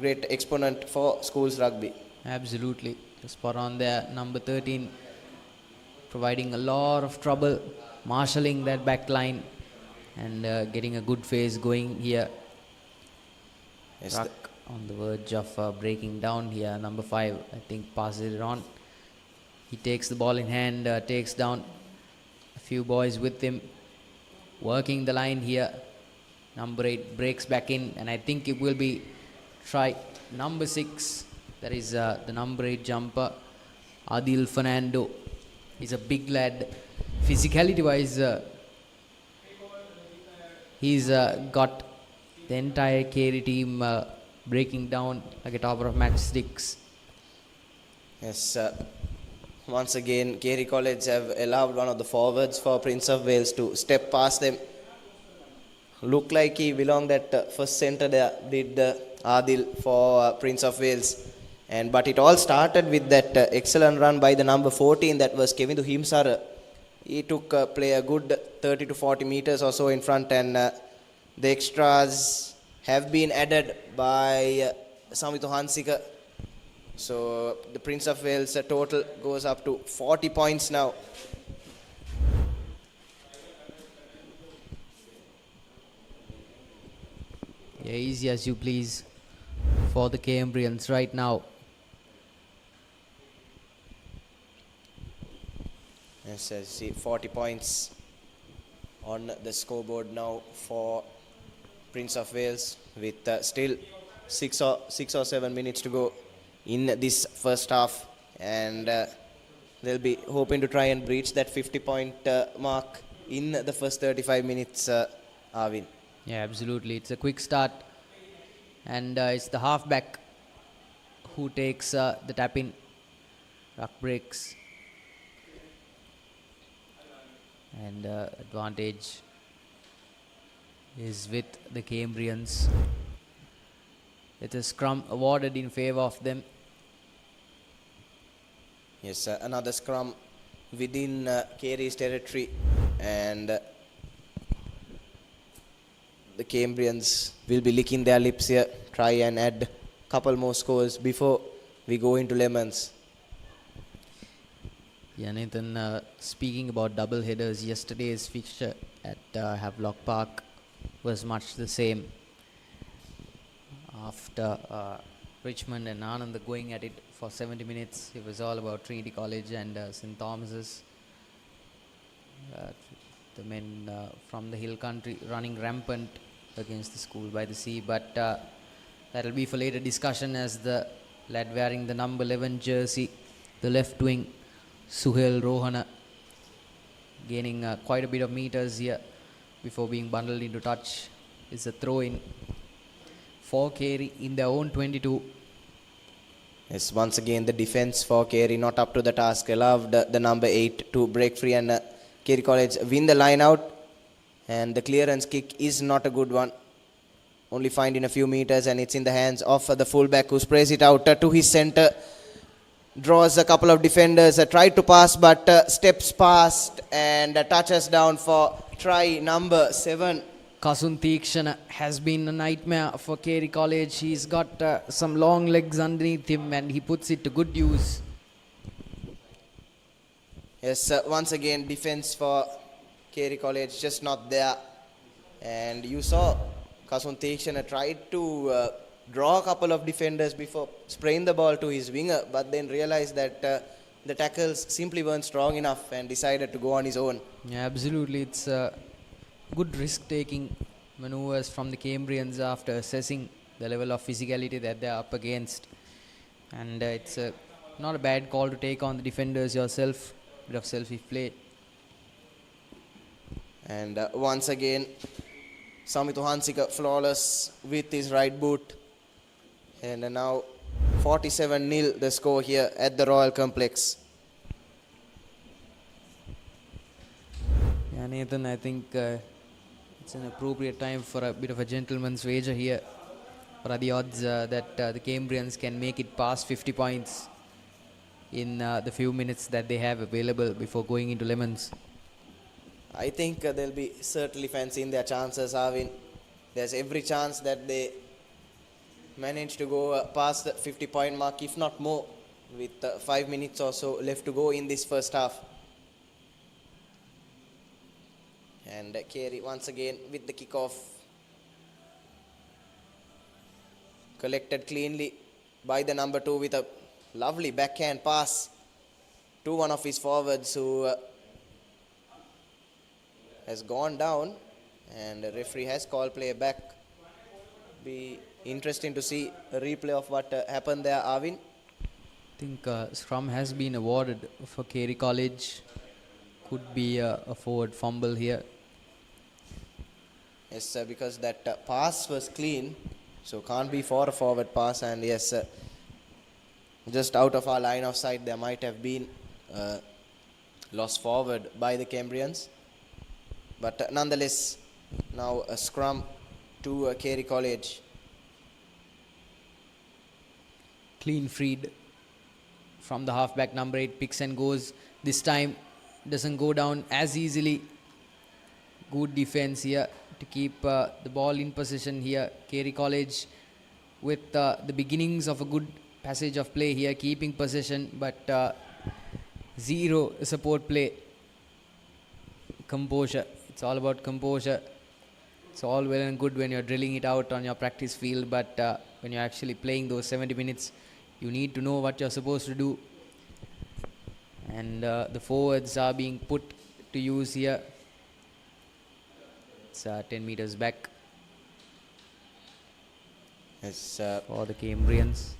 exponent for schools rugby. Absolutely. Spot on there. Number 13 providing a lot of trouble, marshalling that back line and getting a good phase going here. Yes, Ruck on the verge of breaking down here. Number 5, I think, passes it on. He takes the ball in hand, takes down a few boys with him, working the line here. Number 8 breaks back in, and I think it will be try. Number 6, that is the number 8 jumper, Adil Fernando. He's a big lad. Physicality wise, he's got the entire Carey team breaking down like a topper of matchsticks. Yes, once again, Carey College have allowed one of the forwards for Prince of Wales to step past them. Looked like he belonged at first centre there, did Adil for Prince of Wales. But it all started with that excellent run by the number 14, that was Kevin Himsara. He took play a good 30 to 40 meters or so in front, and the extras have been added by Samithu Hansika. So the Prince of Wales total goes up to 40 points now. Yeah, easy as you please for the Cambrians right now. Yes, I see 40 points on the scoreboard now for Prince of Wales, with still 6 or 7 minutes to go in this first half, and they'll be hoping to try and breach that 50-point mark in the first 35 minutes, Arvin. Yeah, absolutely. It's a quick start, and it's the halfback who takes the tap in. Ruck breaks, and advantage is with the Cambrians. It's a scrum awarded in favour of them. Yes, another scrum within Carey's territory, and the Cambrians will be licking their lips here, try and add a couple more scores before we go into lemons. Yeah, Nathan, speaking about double headers, yesterday's fixture at Havelock Park was much the same. After Richmond and Anand going at it for 70 minutes, it was all about Trinity College and St. Thomas's. The men from the hill country running rampant against the school by the sea, but that'll be for later discussion, as the lad wearing the number 11 jersey, the left wing, Suhail Rohana, gaining quite a bit of meters here before being bundled into touch, is a throw-in for Carey in their own 22. Yes, once again the defense for Carey not up to the task, allowed the number 8 to break free, and Carey College win the line out, and the clearance kick is not a good one, only finding a few meters, and it's in the hands of the fullback, who sprays it out to his centre, draws a couple of defenders, tried to pass but steps past and touches down for try number 7. Kasun Theekshana has been a nightmare for Carey College. He's got some long legs underneath him, and he puts it to good use. Yes, once again defense for Carey College just not there, and you saw Kasun Theekshana tried to draw a couple of defenders before spraying the ball to his winger, but then realized that the tackles simply weren't strong enough and decided to go on his own. Yeah, absolutely. It's good risk-taking maneuvers from the Cambrians after assessing the level of physicality that they're up against. And it's not a bad call to take on the defenders yourself. Bit of selfish play. And once again, Samithu Hansika flawless with his right boot. And now 47-0 the score here at the Royal Complex. Yeah, Nathan, I think it's an appropriate time for a bit of a gentleman's wager here. What are the odds that the Cambrians can make it past 50 points in the few minutes that they have available before going into lemons? I think they'll be certainly fancying their chances, Arvin. There's every chance that they manage to go past the 50-point mark, if not more, with 5 minutes or so left to go in this first half. And Carey once again with the kickoff. Collected cleanly by the number 2 with a lovely backhand pass to one of his forwards who has gone down, and the referee has called play back. Be interesting to see a replay of what happened there, Arvin. I think scrum has been awarded for Carey College. Could be a forward fumble here. Yes, because that pass was clean, so can't be for a forward pass. And yes, just out of our line of sight, there might have been loss forward by the Cambrians. But nonetheless, now a scrum to Carey College. Clean freed from the halfback number 8, picks and goes. This time doesn't go down as easily. Good defense here to keep the ball in possession here. Carey College with the beginnings of a good passage of play here, keeping possession, but zero support play. Composure. It's all about composure. It's all well and good when you're drilling it out on your practice field, but when you're actually playing those 70 minutes, you need to know what you're supposed to do. And the forwards are being put to use here. It's 10 meters back. Yes, for the Cambrians.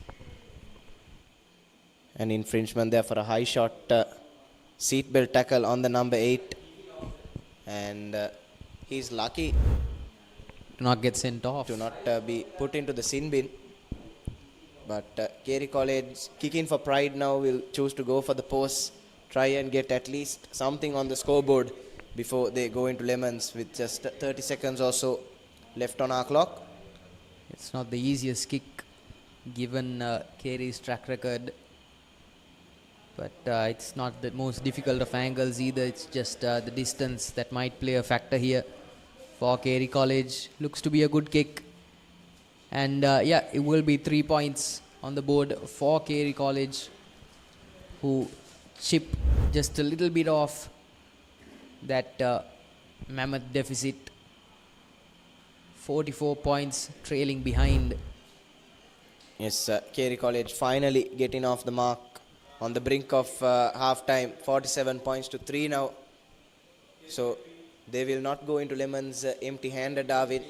An infringement there for a high shot seatbelt tackle on the number 8. And he's lucky to not get sent off, to not be put into the sin bin. But Carey College, kicking for pride now, will choose to go for the post, try and get at least something on the scoreboard before they go into lemons with just 30 seconds or so left on our clock. It's not the easiest kick given Carey's track record, but it's not the most difficult of angles either. It's just the distance that might play a factor here for Carey College. Looks to be a good kick, and yeah, it will be 3 points on the board for Carey College, who chip just a little bit off that mammoth deficit. 44 points trailing behind. Yes, Carey College finally getting off the mark on the brink of half-time. 47 points to 3 now. So they will not go into lemons empty-handed, David.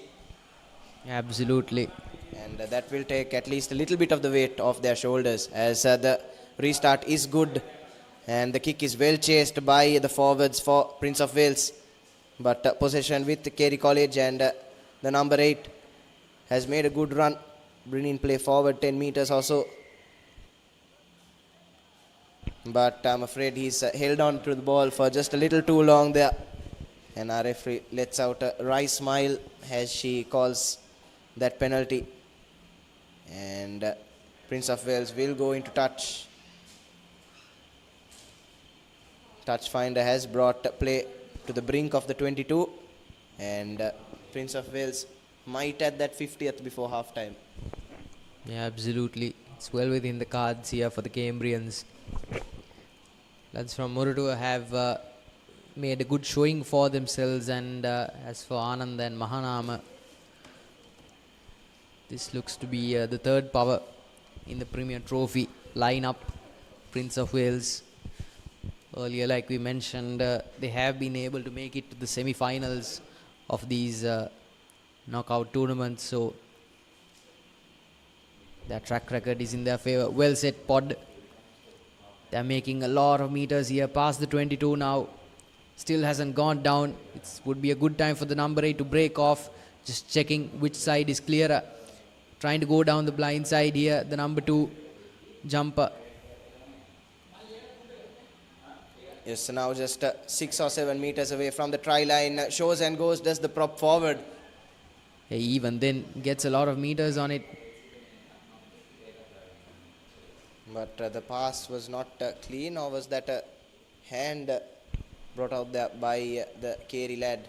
Absolutely. And that will take at least a little bit of the weight off their shoulders, as the restart is good and the kick is well chased by the forwards for Prince of Wales. But possession with Carey College, and the number 8 has made a good run, bringing play forward 10 meters or so. But I'm afraid he's held on to the ball for just a little too long there. And our referee lets out a wry smile as she calls that penalty. And Prince of Wales will go into touch. Touch finder has brought play to the brink of the 22. And Prince of Wales might add that 50th before half-time. Yeah, absolutely. It's well within the cards here for the Cambrians. Lads from Moratuwa have made a good showing for themselves, and as for Anand and Mahanama, this looks to be the third power in the Premier Trophy lineup. Prince of Wales, earlier like we mentioned, they have been able to make it to the semi-finals of these knockout tournaments, so their track record is in their favor. Well set pod. They're making a lot of meters here, past the 22 now. Still hasn't gone down. It would be a good time for the number 8 to break off. Just checking which side is clearer. trying to go down the blind side here, the number 2 jumper. Yes, now just 6 or 7 meters away from the try line, shows and goes, does the prop forward. He even then gets a lot of meters on it. But the pass was not clean, or was that a hand brought out there by the Carey lad?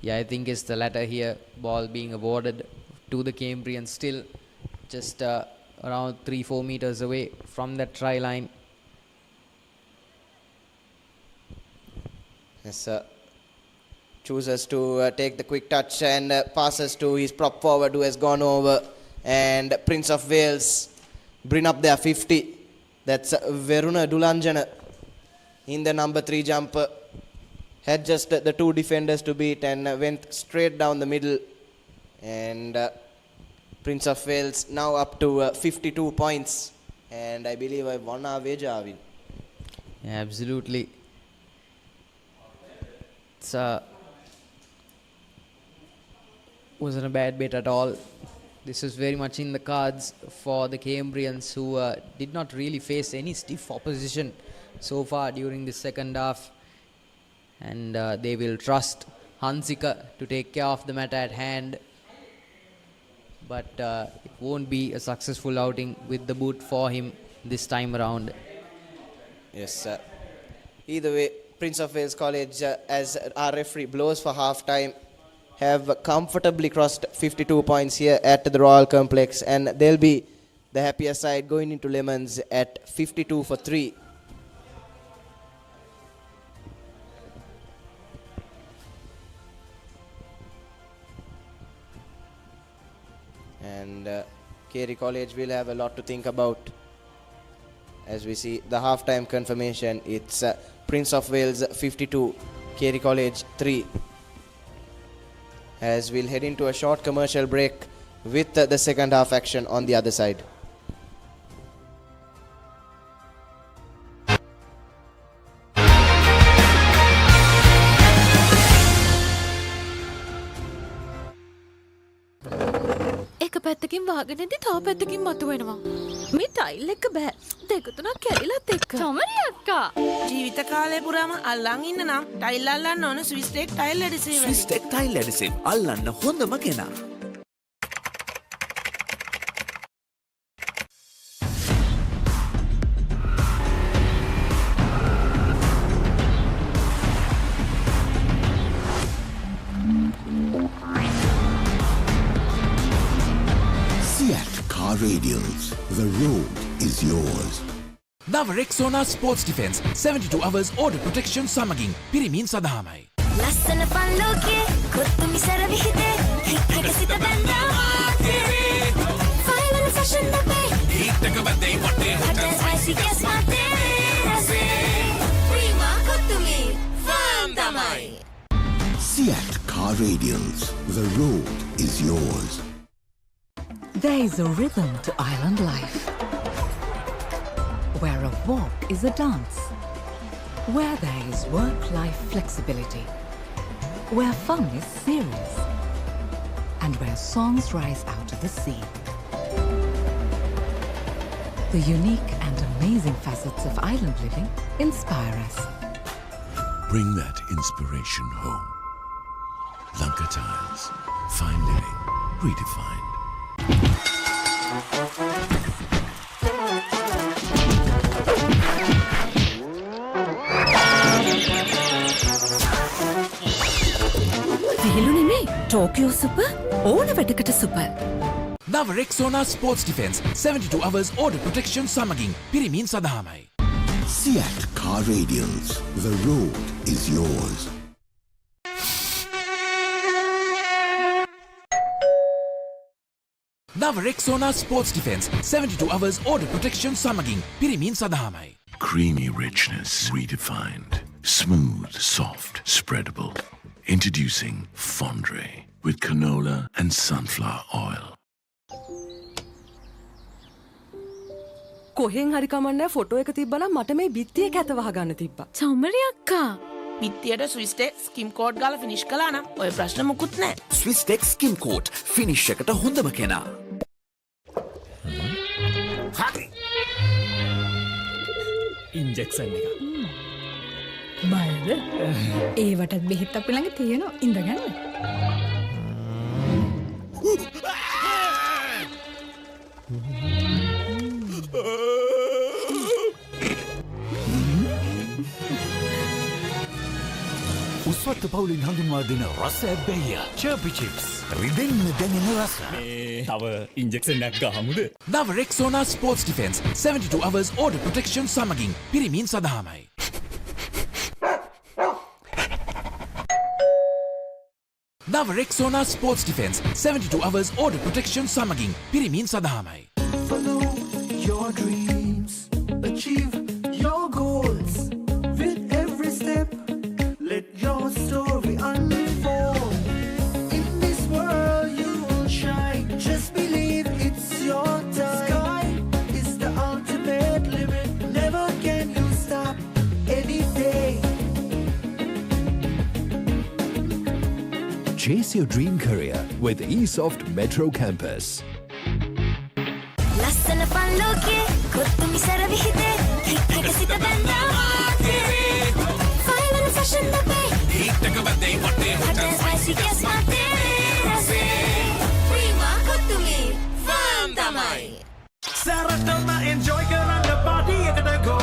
Yeah, I think it's the latter here. Ball being awarded to the Cambrians, still just around 3-4 meters away from that try line. Yes, chooses to take the quick touch and passes to his prop forward, who has gone over, and Prince of Wales bring up their 50. That's Veruna Dulanjana in the number 3 jumper. Had just the 2 defenders to beat and went straight down the middle. And Prince of Wales now up to 52 points. And I believe I won our wager, Arvin. Yeah, absolutely. It's wasn't a bad bet at all. This was very much in the cards for the Cambrians, who did not really face any stiff opposition so far during the second half. And they will trust Hansika to take care of the matter at hand. But it won't be a successful outing with the boot for him this time around. Yes, either way, Prince of Wales College, as our referee blows for half time, have comfortably crossed 52 points here at the Royal Complex, and they'll be the happier side going into Lemons at 52 for 3. And Carey College will have a lot to think about as we see the halftime confirmation. It's Prince of Wales 52, Carey College 3. As we'll head into a short commercial break with the second half action on the other side. එක පැත්තකින් වාගෙනදී තව පැත්තකින් මතුවෙනවා. මේ tile එක බෑ. දෙක තුනක් කැඩිලත් එක්ක. චමරි අක්කා. ජීවිත කාලය පුරාම අල්ලන් ඉන්න නම් ටයිල් අල්ලන්න ඕන Swiss tech tile adhesive. Swiss tech tile adhesive අල්ලන්න හොඳම කෙනා. Radials. The road is yours. Nava Rexona Sports Defense 72 hours order protection සමගින් පිරිමින් සඳහාමයි. ලස්සන පල්ලෝකේ කොත්තුමි සරවිහිතේ හික්කක සිත බැන්දා මාතේ ෆයිනල් ෆැෂන් අපේ හිටක බදේ වටේ හටස් ICS මාතේ රසේ ප්‍රීමා කොත්තුමි ෆාන් තමයි. Seat Car Radials. The road is yours. There is a rhythm to island life, where a walk is a dance, where there is work-life flexibility, where fun is serious, and where songs rise out of the sea. The unique and amazing facets of island living inspire us. Bring that inspiration home. Lanka Tiles. Fine living. Redefined. විහිළු නෙමේ Tokyo super ඕන වැඩකට super. Nava Rexona Sports Defense 72 hours order protection සමගින් පිරිමින් සඳහාමයි. Seat Car Radials. The road is yours. Nava Rexona Sports Defense 72 hours order protection සමගින් පිරිමින් සඳහාමයි. Creamy richness redefined. Smooth, soft, spreadable. Introducing Fondre with canola and sunflower oil. කොහෙන් හරි කමන්නේ photo එක තිබ්බනම් මට මේ බිත්තිය කැත වහගන්න තිබ්බා. චමරි අක්කා. පිටියට ස්විස් ටෙක් ස්කිම් කෝඩ් ගාලා ෆිනිෂ් කළා නම් ඔය ප්‍රශ්න මුකුත් නැහැ. ස්විස් ටෙක් ස්කිම් කෝට් ෆිනිෂ් එකට හොඳම කෙනා. ඉන්ජෙක්ෂන් එක. බයද? ඒවටත් බෙහෙත් අපි ළඟ තියෙනවා. ඉඳගන්න. උස්වත්ත පවුලින් හඳුන්වා දෙන රස ඇබ්බැහිය චර්පි චිප්ස් රිදෙන්න දැනෙන රස. තව ඉන්ජෙක්ෂන් එකක් ගහමුද? නව Rexona sports defence 72 hours order protection සමගින් පිරිමින් සඳහාමයි. නව Rexona sports defence 72 hours order protection සමගින් පිරිමින් සඳහාමයි. Follow your dreams, achieve your goals. With every step, let your story unfold. In this world you will shine. Just believe it's your time. Sky is the ultimate limit. Never can you stop any day. Chase your dream career with eSoft Metro Campus. ලස්සන පල්ලෝකේ කොත්තුමි සර විහිදේ හික්ක සිත බැඳා මාතේ final fashion දපේ හිටක බදේ වටේ hotel spicy ගස් මාතේ රසේ Prima කොත්තුමි fun තමයි සරටම enjoy කරන්න party එකට go.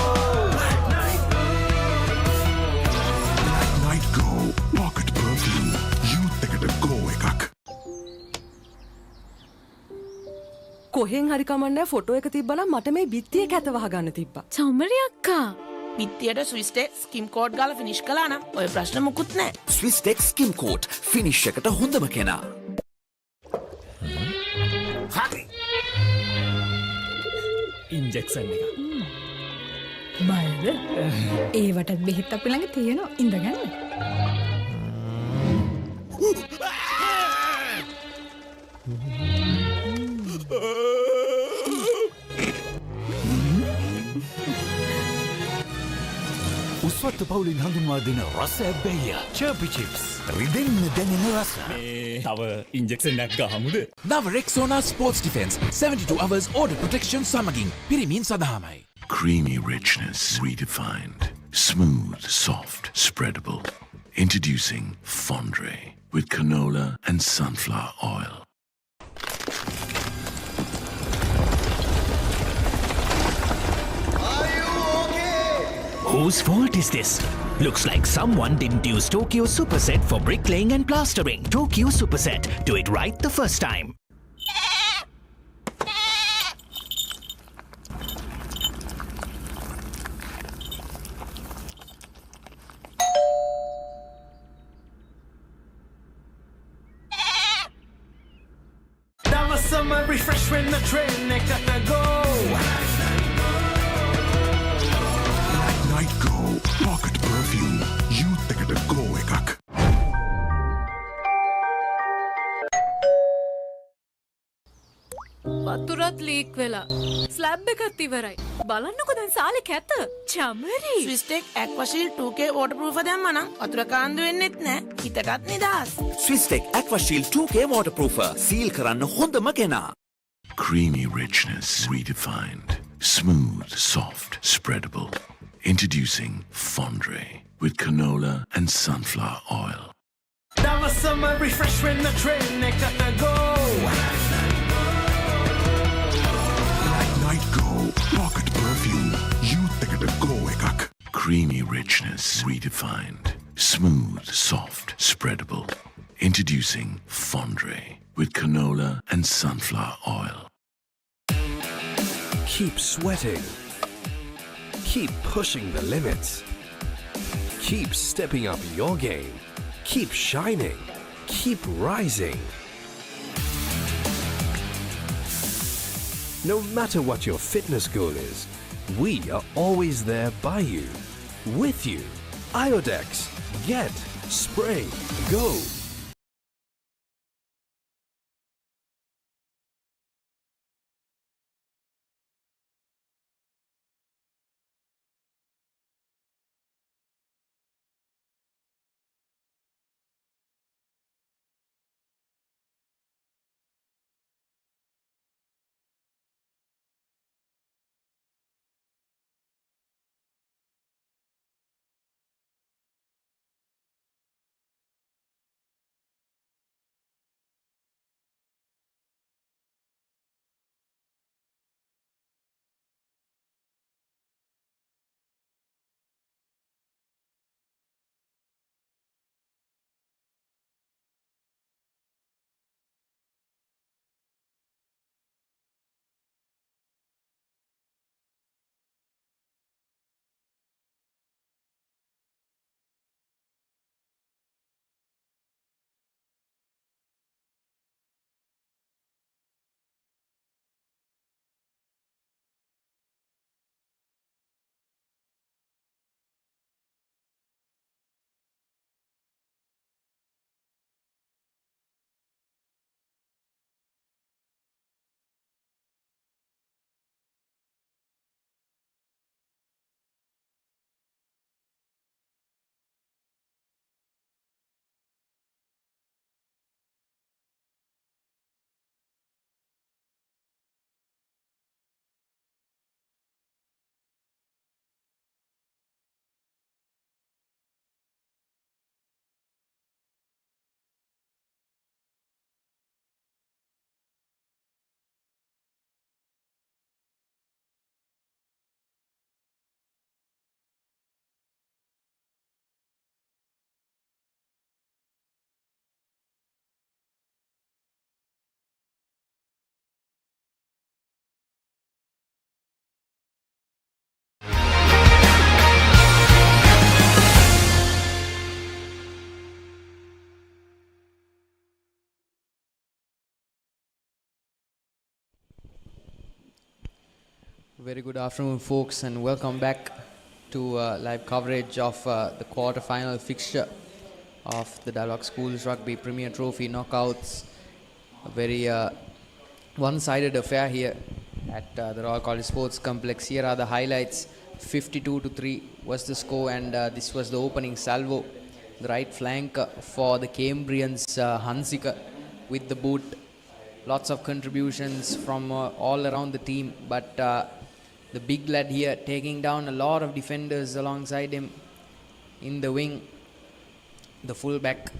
Night Go Pocket Perfume Youth එකට go එකක්. කොහෙන් හරි කමන්නේ ෆොටෝ එක තිබ්බනම් මට මේ බිත්තිය කැත වහගන්න තිබ්බා. චමරි අක්කා. පිත්තියට ස්විස්ටේ ස්කිම් කෝඩ් ගාලා ෆිනිෂ් කළා නම් ඔය ප්‍රශ්න මුකුත් නැහැ. ස්විස්ටෙක් ස්කිම් කෝට් ෆිනිෂ් එකට හොඳම කෙනා. හරි. ඉන්ජෙක්ෂන් එක. බයද? ඒවටත් බෙහෙත් අපි ළඟ තියෙනවා. ඉඳගන්න. උස්වත්ත පවුලින් හඳුන්වා දෙන රස ඇබ්බැහිය චර්පි චිප්ස් රිදෙන්න දැනෙන රස. තව ඉන්ජෙක්ෂන් එකක් ගහමුද? නව Rexona sports defence 72 hours order protection සමගින් පිරිමින් සඳහාමයි. Creamy richness redefined. Smooth, soft, spreadable. Introducing Fondre with canola and sunflower oil. Whose fault is this? Looks like someone didn't use Tokyo Superset for bricklaying and plastering. Tokyo Superset. Do it right the first time. That was summer refreshment, the train eකට go. Night Go Pocket Perfume Youth එකට go එකක්. වතුරත් leak වෙලා. Slab එකත් ඉවරයි. බලන්නකෝ දැන් සාලේ කැත. Chamari. ස්විස්ටෙක් ඇක්වාෂීල් 2K waterproof දැම්මා නම් වතුර කාන්දු වෙන්නෙත් නැහැ. හිතටත් නිදහස්. Swisstek Aquashield 2K waterproofer. Seal කරන්න හොඳම කෙනා. Creamy richness redefined. Smooth, soft, spreadable. Introducing Fondre with canola and sunflower oil. That was summer refreshment, the train eකට go. Night Go Pocket Perfume Youth එකට go එකක්. Creamy richness redefined. Smooth, soft, spreadable. Introducing Fondre with canola and sunflower oil. Keep sweating. Keep pushing the limits. Keep stepping up your game. Keep shining. Keep rising. No matter what your fitness goal is, we are always there by you, with you. Iodex. Get, spray, go. Very good afternoon, folks, and welcome back to live coverage of the quarter-final fixture of the Dialog Schools Rugby Premier Trophy knockouts. A very one-sided affair here at the Royal College Sports Complex. Here are the highlights. 52-3 was the score, and this was the opening salvo. The right flank for the Cambrians, Hansika with the boot. Lots of contributions from all around the team, but the big lad here taking down a lot of defenders alongside him in the wing. The fullback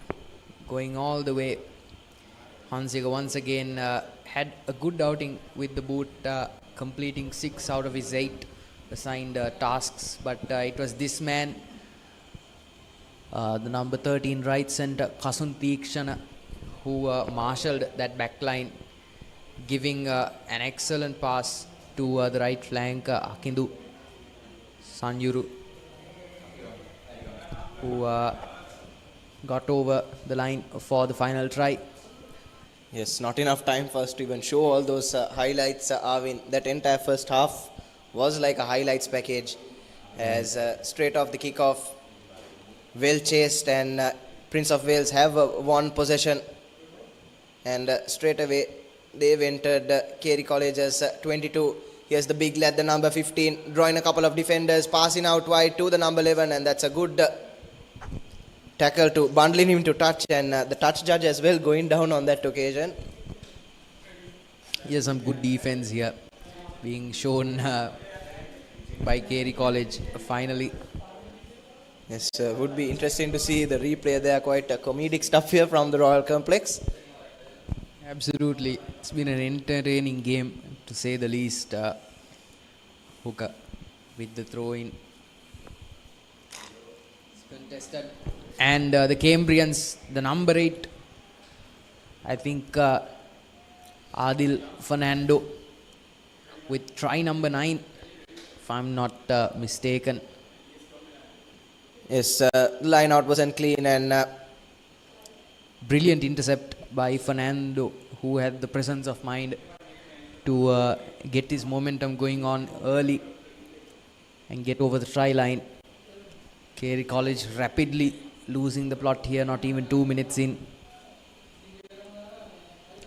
going all the way. Hansika once again had a good outing with the boot, completing 6 out of his 8 assigned tasks, but it was this man, the number 13 right centre Kasun Teekshana, who marshalled that back line, giving an excellent pass to the right flank Akindu Sanyuru, who got over the line for the final try. Yes, not enough time for us to even show all those highlights, Arvin. That entire first half was like a highlights package, as straight off the kickoff, well chased, and Prince of Wales have one possession, and straight away they've entered Carey College's 22. Here's the big lad, the number 15, drawing a couple of defenders, passing out wide to the number 11, and that's a good tackle to bundling him to touch, and the touch judge as well going down on that occasion. Here's some good defense here being shown by Carey College finally. Yes, would be interesting to see the replay there. Quite comedic stuff here from the Royal Complex. Absolutely, it's been an entertaining game to say the least. Hooker with the throw in. It's contested. And the Cambrians, the number 8, I think Adil Fernando with try number 9, if I'm not mistaken. Yes, line out wasn't clean, and brilliant intercept by Fernando, who had the presence of mind to get his momentum going on early and get over the try line. Carey College rapidly losing the plot here, not even 2 minutes in.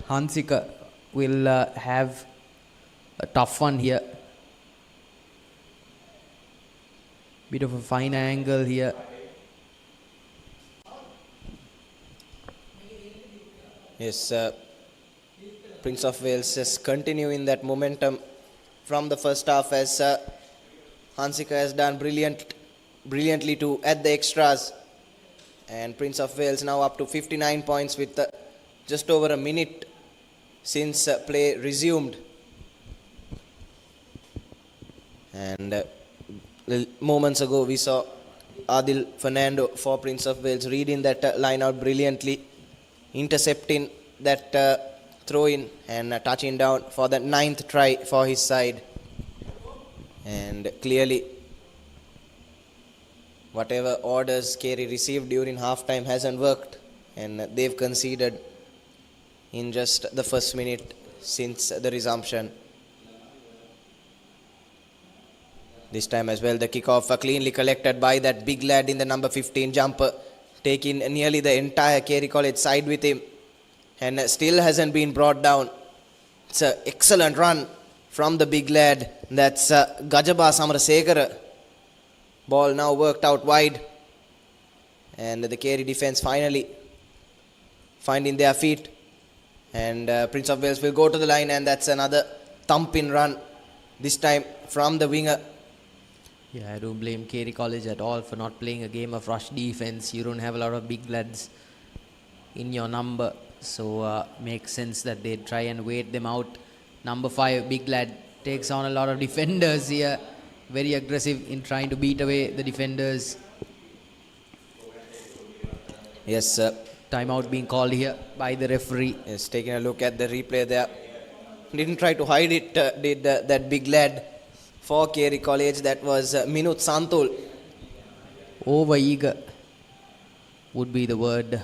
Hansika will have a tough one here. Bit of a fine angle here. Yes, Prince of Wales is continuing that momentum from the first half, as Hansika has done brilliantly to add the extras. And Prince of Wales now up to 59 points with just over a minute since play resumed. And moments ago we saw Adil Fernando for Prince of Wales reading that line out brilliantly, intercepting that throw in and touching down for the 9th try for his side. And clearly whatever orders Carey received during halftime hasn't worked, and they've conceded in just the first minute since the resumption. This time as well, the kickoff cleanly collected by that big lad in the number 15 jumper, taking nearly the entire Carey College side with him, and still hasn't been brought down. It's an excellent run from the big lad. That's Gajaba Samarasekara. Ball now worked out wide, and the Carey defense finally finding their feet, and Prince of Wales will go to the line, and that's another thumping run, this time from the winger. Yeah, I don't blame Carey College at all for not playing a game of rush defense. You don't have a lot of big lads in your number, so makes sense that they try and wait them out. Number 5, big lad, takes on a lot of defenders here. Very aggressive in trying to beat away the defenders. Yes, timeout being called here by the referee. Yes, taking a look at the replay there. Didn't try to hide it, did that big lad for Carey College. That was Minut Santul. Over eager would be the word.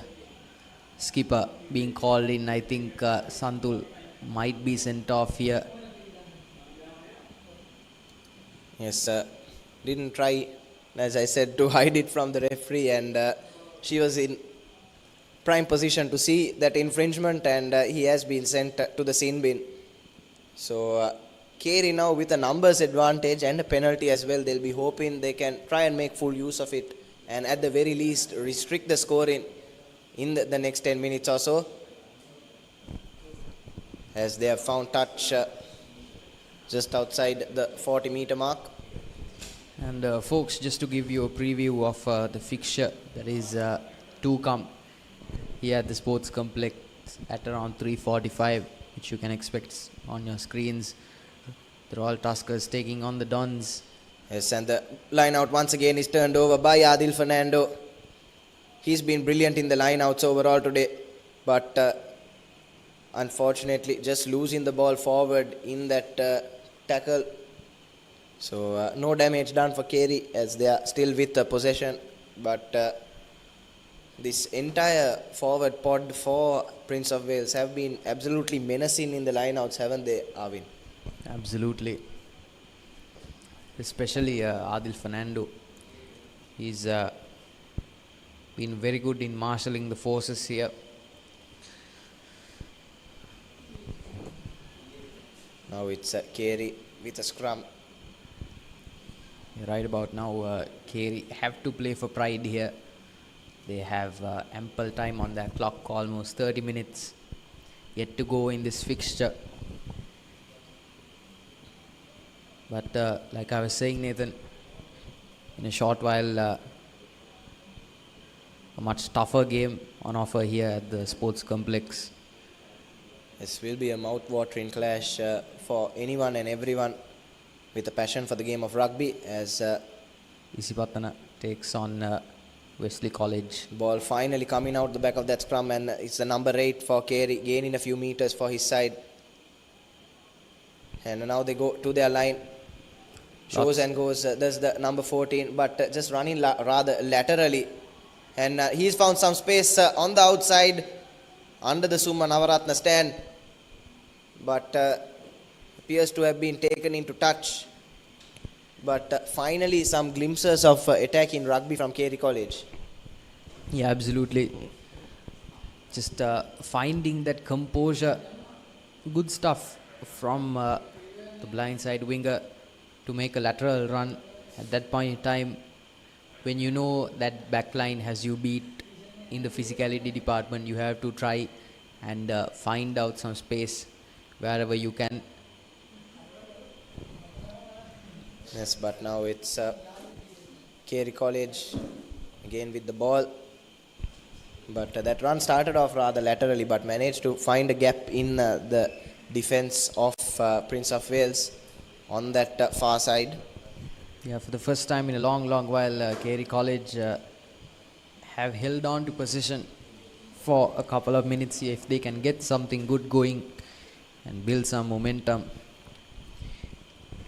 Skipper being called in. I think Santul might be sent off here. Yes, didn't try, as I said, to hide it from the referee, and she was in prime position to see that infringement, and he has been sent to the sin bin. So Carey now with a numbers advantage and a penalty as well, they'll be hoping they can try and make full use of it, and at the very least restrict the scoring in the next 10 minutes or so, as they have found touch just outside the 40-meter mark. And folks, just to give you a preview of the fixture that is to come here at the sports complex at around 3:45, which you can expect on your screens. The Royal Tuskers taking on the Dons. Yes, and the line out once again is turned over by Adil Fernando. He's been brilliant in the line outs overall today, but unfortunately just losing the ball forward in that tackle. So no damage done for Carey as they are still with the possession, but this entire forward pod for Prince of Wales have been absolutely menacing in the lineouts, haven't they, Arvin? Absolutely. Especially Adil Fernando. He's been very good in marshalling the forces here. Now it's Carey with a scrum. Right about now, Carey have to play for pride here. They have ample time on their clock, almost 30 minutes yet to go in this fixture. But like I was saying, Nathan, in a short while, a much tougher game on offer here at the sports complex. This will be a mouth-watering clash for anyone and everyone with a passion for the game of rugby, as Isipatana takes on Wesley College. Ball finally coming out the back of that scrum, and it's the number 8 for Carey, gaining a few meters for his side. And now they go to their line. Shows and goes, there's the number 14, but just running rather laterally. And he's found some space on the outside under the Summa Navaratna stand, but appears to have been taken into touch. But finally some glimpses of attack in rugby from Carey College. Yeah, absolutely. Just finding that composure. Good stuff from the blindside winger to make a lateral run at that point in time when you know that backline has you beat in the physicality department. You have to try and find out some space wherever you can. Yes, but now it's Carey College again with the ball. But that run started off rather laterally, but managed to find a gap in the defense of Prince of Wales on that far side. Yeah, for the first time in a long while, Carey College have held on to position for a couple of minutes here. If they can get something good going and build some momentum,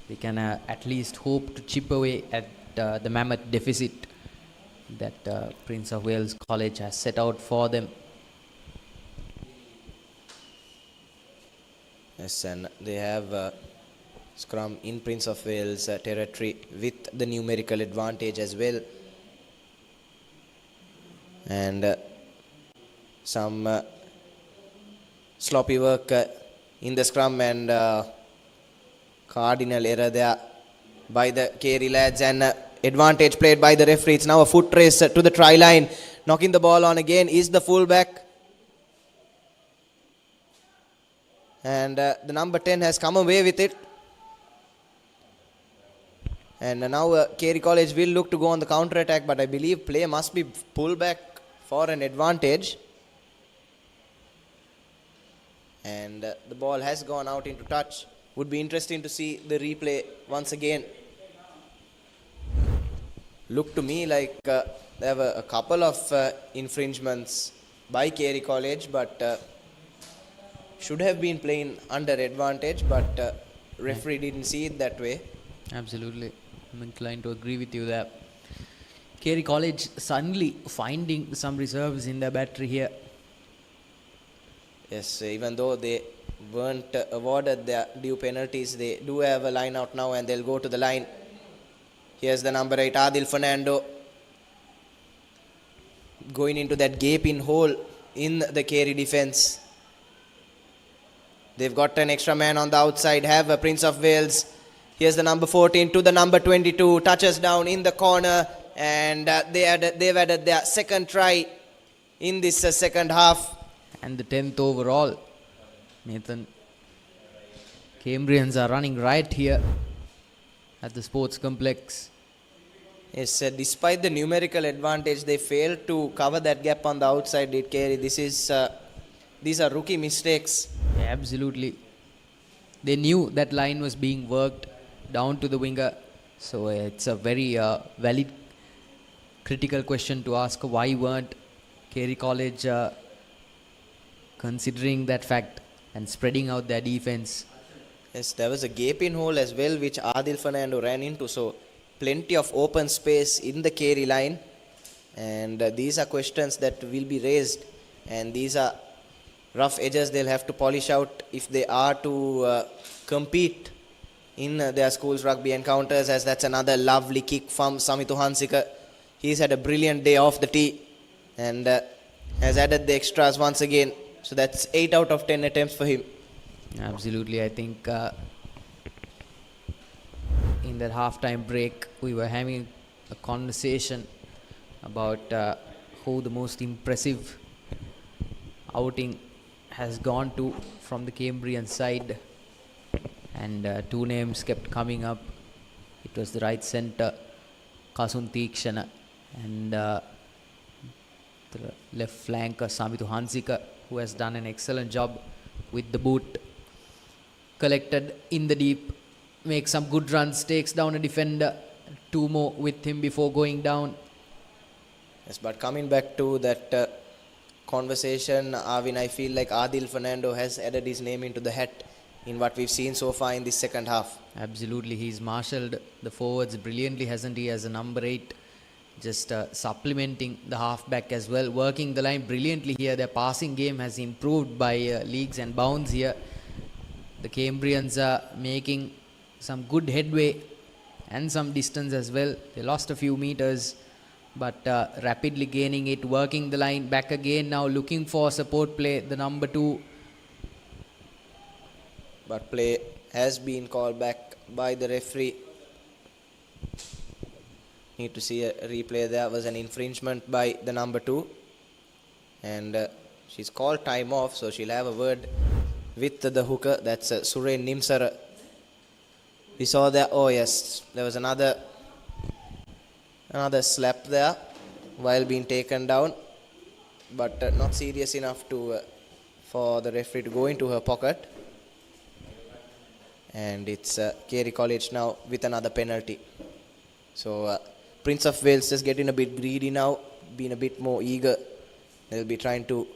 they can at least hope to chip away at the mammoth deficit that Prince of Wales College has set out for them. Yes, and they have scrum in Prince of Wales territory with the numerical advantage as well. And some sloppy work in the scrum, and cardinal error there by the Carey lads, and advantage played by the referee. It's now a foot race to the try line. Knocking the ball on again is the fullback. And the number 10 has come away with it. And now Carey College will look to go on the counter attack, but I believe play must be pulled back for an advantage. And the ball has gone out into touch. Would be interesting to see the replay once again. Looked to me like there were a couple of infringements by Carey College, but should have been playing under advantage, but referee didn't see it that way. Absolutely. I'm inclined to agree with you there. Carey College suddenly finding some reserves in their battery here. Yes, even though they weren't awarded their due penalties, they do have a line out now, and they'll go to the line. Here's the number 8, Adil Fernando, going into that gaping hole in the Carey defense. They've got an extra man on the outside, have a Prince of Wales. Here's the number 14 to the number 22, touches down in the corner, and they've added their second try in this second half. And the 10th overall. Nathan, Cambrians are running riot here at the sports complex. Yes, despite the numerical advantage, they failed to cover that gap on the outside, did Carey. These are rookie mistakes. Yeah, absolutely. They knew that line was being worked down to the winger. So it's a very valid, critical question to ask. Why weren't Carey College considering that fact and spreading out their defense? Yes, there was a gaping hole as well, which Adil Fernando ran into. So plenty of open space in the Carey line. And these are questions that will be raised. And these are rough edges they'll have to polish out if they are to compete in their school's rugby encounters, as that's another lovely kick from Samithu Hansika. He's had a brilliant day off the tee and has added the extras once again. So that's 8 out of 10 attempts for him. Absolutely. I think in that halftime break, we were having a conversation about who the most impressive outing has gone to from the Cambrian side, and two names kept coming up. It was the right centre, Kasun Teekshana, and the left flanker, Samithu Hansika, who has done an excellent job with the boot. Collected in the deep, makes some good runs, takes down a defender, 2 more with him before going down. Yes, but coming back to that conversation, Arvin, I feel like Adil Fernando has added his name into the hat in what we've seen so far in this second half. Absolutely, he's marshalled the forwards brilliantly, hasn't he, as a number 8, just supplementing the halfback as well, working the line brilliantly here. Their passing game has improved by leagues and bounds here. The Cambrians are making some good headway and some distance as well. They lost a few meters, but rapidly gaining it, working the line back again now, looking for support play, the number 2. But play has been called back by the referee. Need to see a replay. There was an infringement by the number 2. And she's called time off, so she'll have a word with the hooker. That's Suren Nimsara. We saw there, oh yes, there was another slap there while being taken down, but not serious enough to for the referee to go into her pocket. And it's Carey College now with another penalty. So Prince of Wales is getting a bit greedy now, being a bit more eager. They'll be trying to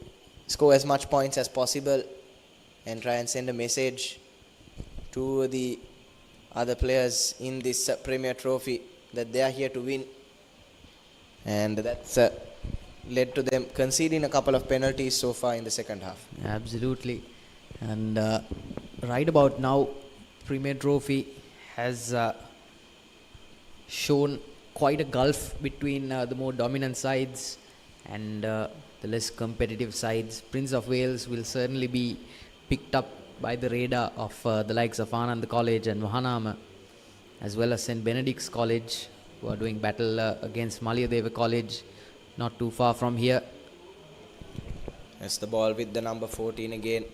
score as much points as possible and try and send a message to the other players in this Premier Trophy that they are here to win. And that's led to them conceding a couple of penalties so far in the second half. Absolutely. And right about now, Premier Trophy has shown quite a gulf between the more dominant sides and the less competitive sides. Prince of Wales will certainly be picked up by the radar of the likes of Anand College and Vahanama, as well as St. Benedict's College, who are doing battle against Malayadeva College, not too far from here. That's the ball with the number 14 again.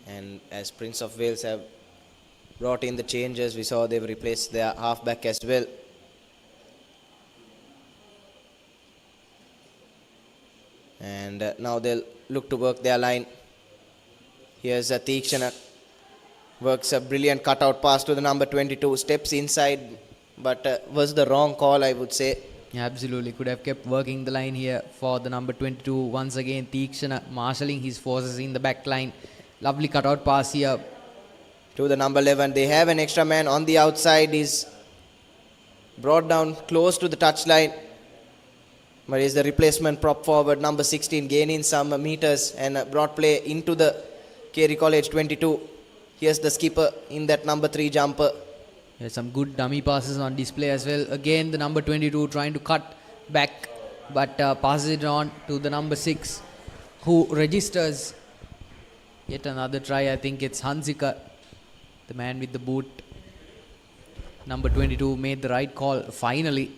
And as Prince of Wales have brought in the changes, we saw they've replaced their halfback as well. And now they'll look to work their line. Here's Teekshana. Works a brilliant cutout pass to the number 22. Steps inside, but was the wrong call, I would say. Yeah, absolutely. Could have kept working the line here for the number 22. Once again, Teekshana marshalling his forces in the back line. Lovely cutout pass here. To the number 11. They have an extra man on the outside. He's brought down close to the touchline. But is the replacement prop forward, number 16, gaining some meters and brought play into the Carey College 22. Here's the skipper in that number 3 jumper. Some good dummy passes on display as well. Again, the number 22 trying to cut back, but passes it on to the number 6, who registers yet another try. I think it's Hansika, the man with the boot. Number 22 made the right call finally.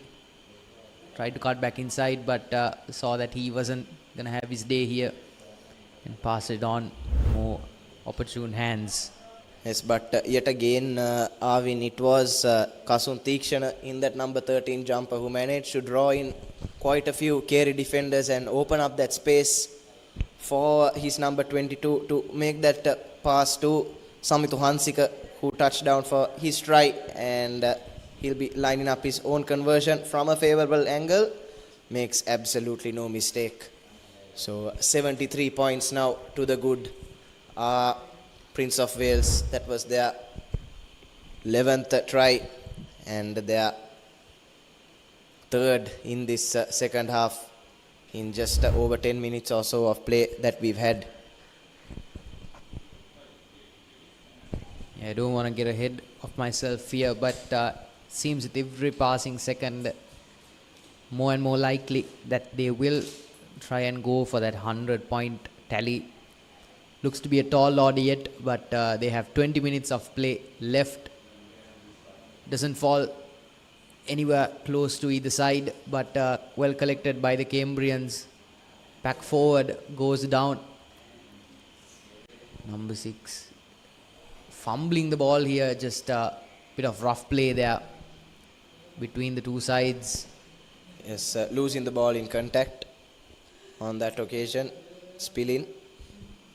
Tried to cut back inside, but saw that he wasn't going to have his day here and pass it on more opportune hands. Yes, but yet again, Arvin, it was Kasun Tikshana in that number 13 jumper who managed to draw in quite a few Carey defenders and open up that space for his number 22 to make that pass to Samithu Hansika, who touched down for his try, and he'll be lining up his own conversion from a favorable angle. Makes absolutely no mistake. So 73 points now to the good. Prince of Wales, that was their 11th try and their 3rd in this second half in just over 10 minutes or so of play that we've had. I don't want to get ahead of myself here, but seems with every passing second more and more likely that they will try and go for that 100-point tally. Looks to be a tall order yet, but they have 20 minutes of play left. Doesn't fall anywhere close to either side, but well collected by the Cambrians. Back forward goes down. Number 6 fumbling the ball here, just a bit of rough play there between the two sides. Yes, losing the ball in contact on that occasion, spill in,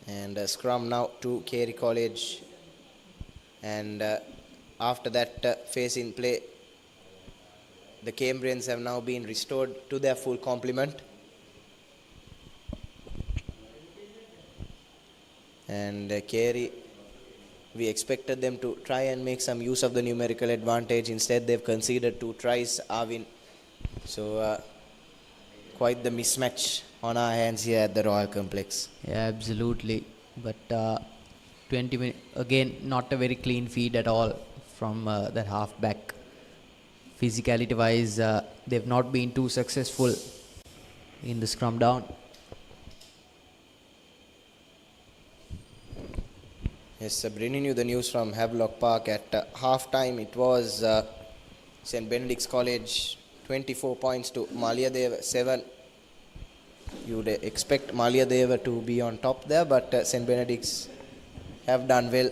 and scrum now to Carey College, and after that phase in play, the Cambrians have now been restored to their full complement, and Carey, we expected them to try and make some use of the numerical advantage. Instead, they've conceded 2 tries, Arvin. So quite the mismatch on our hands here at the Royal Complex. Yeah, absolutely. But 20 minutes, again, not a very clean feed at all from that half-back. Physicality-wise, they've not been too successful in the scrum down. Yes, bringing you the news from Havelock Park at half-time. It was St. Benedict's College 24 points to Maliadeva 7. You would expect Maliadeva to be on top there, but St. Benedict's have done well,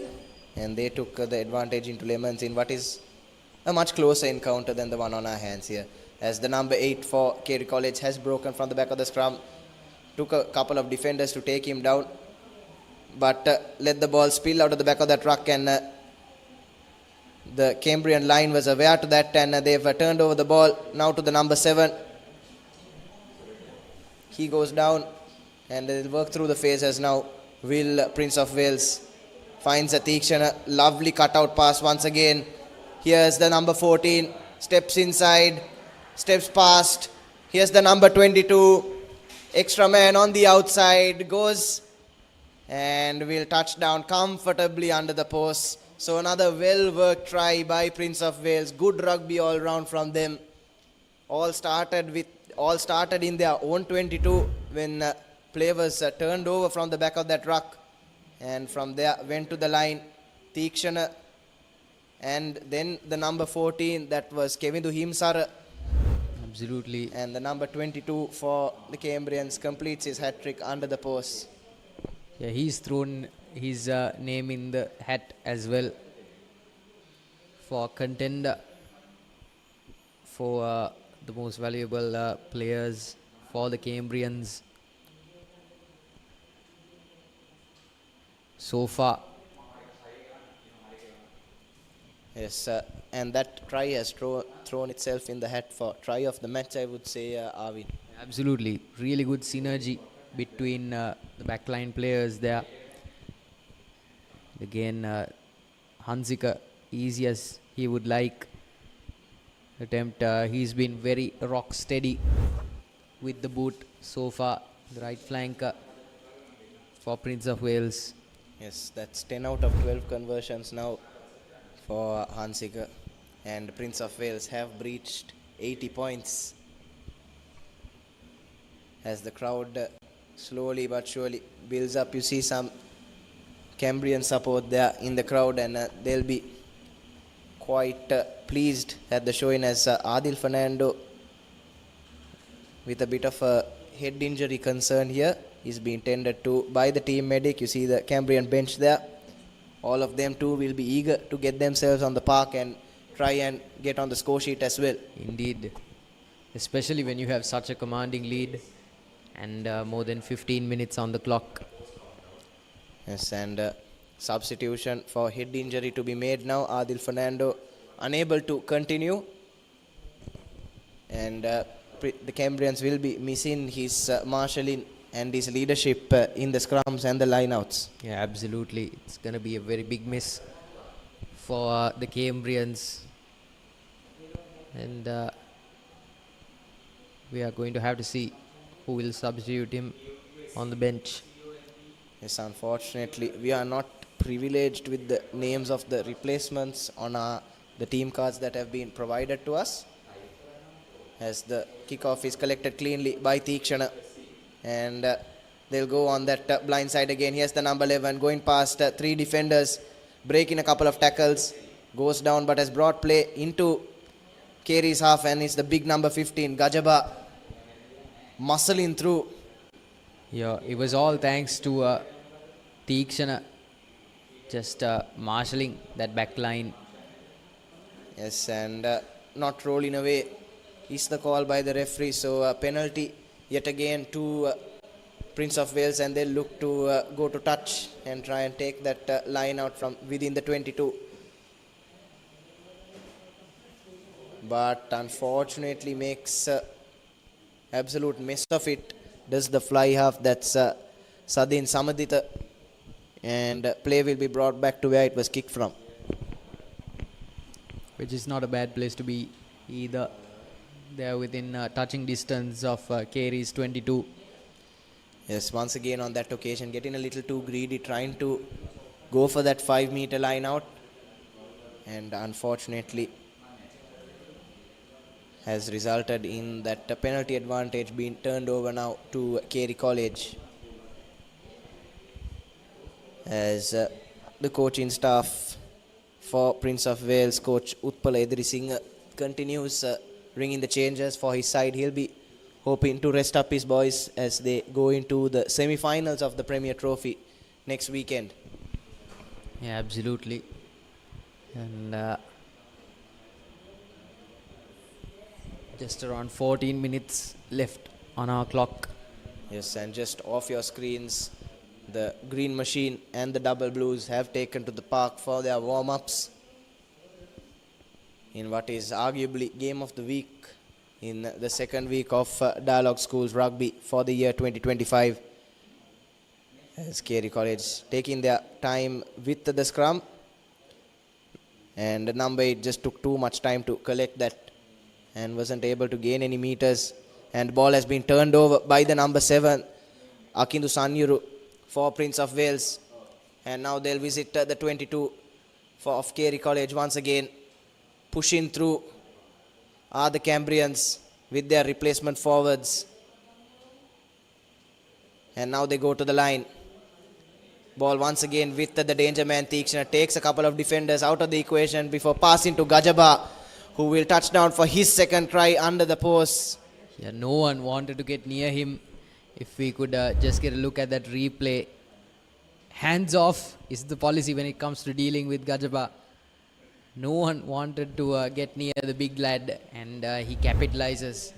and they took the advantage into lemons in what is a much closer encounter than the one on our hands here, as the number 8 for Carey College has broken from the back of the scrum, took a couple of defenders to take him down, but let the ball spill out of the back of that ruck, and the Cambrian line was aware to that, and they've turned over the ball now to the number 7. He goes down, and they'll work through the phases now. Will Prince of Wales finds a Tikshana, lovely cutout pass once again. Here's the number 14, steps inside, steps past. Here's the number 22, extra man on the outside, goes and will touch down comfortably under the post. So another well-worked try by Prince of Wales. Good rugby all round from them. All started in their own 22 when play was turned over from the back of that ruck, and from there went to the line. Tikshana, and then the number 14, that was Kevindu Himsara. Absolutely. And the number 22 for the Cambrians completes his hat-trick under the post. Yeah, he's thrown his name in the hat as well for contender for the most valuable players for the Cambrians so far. Yes, and that try has thrown itself in the hat for try of the match, I would say, Arvin. Absolutely. Really good synergy between the backline players there. Again, Hansika, easy as he would like. Attempt, he's been very rock steady with the boot so far. The right flank for Prince of Wales. Yes, that's 10 out of 12 conversions now for Hansika. And Prince of Wales have breached 80 points as the crowd slowly but surely builds up. You see some Cambrian support there in the crowd, and they'll be quite pleased at the showing as Adil Fernando, with a bit of a head injury concern here, is being tended to by the team medic. You see the Cambrian bench there. All of them too will be eager to get themselves on the park and try and get on the score sheet as well. Indeed, especially when you have such a commanding lead and more than 15 minutes on the clock. Yes, and substitution for head injury to be made now. Adil Fernando unable to continue, and the Cambrians will be missing his marshalling and his leadership in the scrums and the lineouts. Yeah, absolutely. It's going to be a very big miss for the Cambrians, and we are going to have to see who will substitute him on the bench. Yes, unfortunately, we are not privileged with the names of the replacements on the team cards that have been provided to us, as the kickoff is collected cleanly by Theekshana, and they'll go on that blind side again. Here's the number 11 going past 3 defenders, breaking a couple of tackles, goes down but has brought play into Carey's half, and it's the big number 15, Gajaba, muscling through. Yeah, it was all thanks to Theekshana just marshalling that back line. Yes, and not rolling away is the call by the referee. So a penalty yet again to Prince of Wales, and they'll look to go to touch and try and take that line out from within the 22. But unfortunately makes absolute mess of it. Does the fly half, that's Sadin Samadita, and play will be brought back to where it was kicked from. Which is not a bad place to be either. They are within touching distance of Carey's 22. Yes, once again on that occasion getting a little too greedy, trying to go for that 5-meter line out, and unfortunately has resulted in that penalty advantage being turned over now to Carey College, as the coaching staff for Prince of Wales, coach Utpala Edirisinghe, continues ringing the changes for his side. He'll be hoping to rest up his boys as they go into the semi-finals of the Premier Trophy next weekend. Yeah, absolutely. And just around 14 minutes left on our clock. Yes, and just off your screens, the Green Machine and the Double Blues have taken to the park for their warm-ups in what is arguably game of the week in the second week of Dialog Schools Rugby for the year 2025. As Carey College taking their time with the scrum, and number 8 just took too much time to collect that and wasn't able to gain any meters, and ball has been turned over by the number 7 Akindu Sanyuru for Prince of Wales, and now they'll visit the 22 of Carey College once again. Pushing through are the Cambrians with their replacement forwards, and now they go to the line. Ball once again with the danger man Theekshana, takes a couple of defenders out of the equation before passing to Gajaba, who will touch down for his second try under the post. Yeah, no one wanted to get near him. If we could just get a look at that replay. Hands off is the policy when it comes to dealing with Gajaba. No one wanted to get near the big lad, and he capitalizes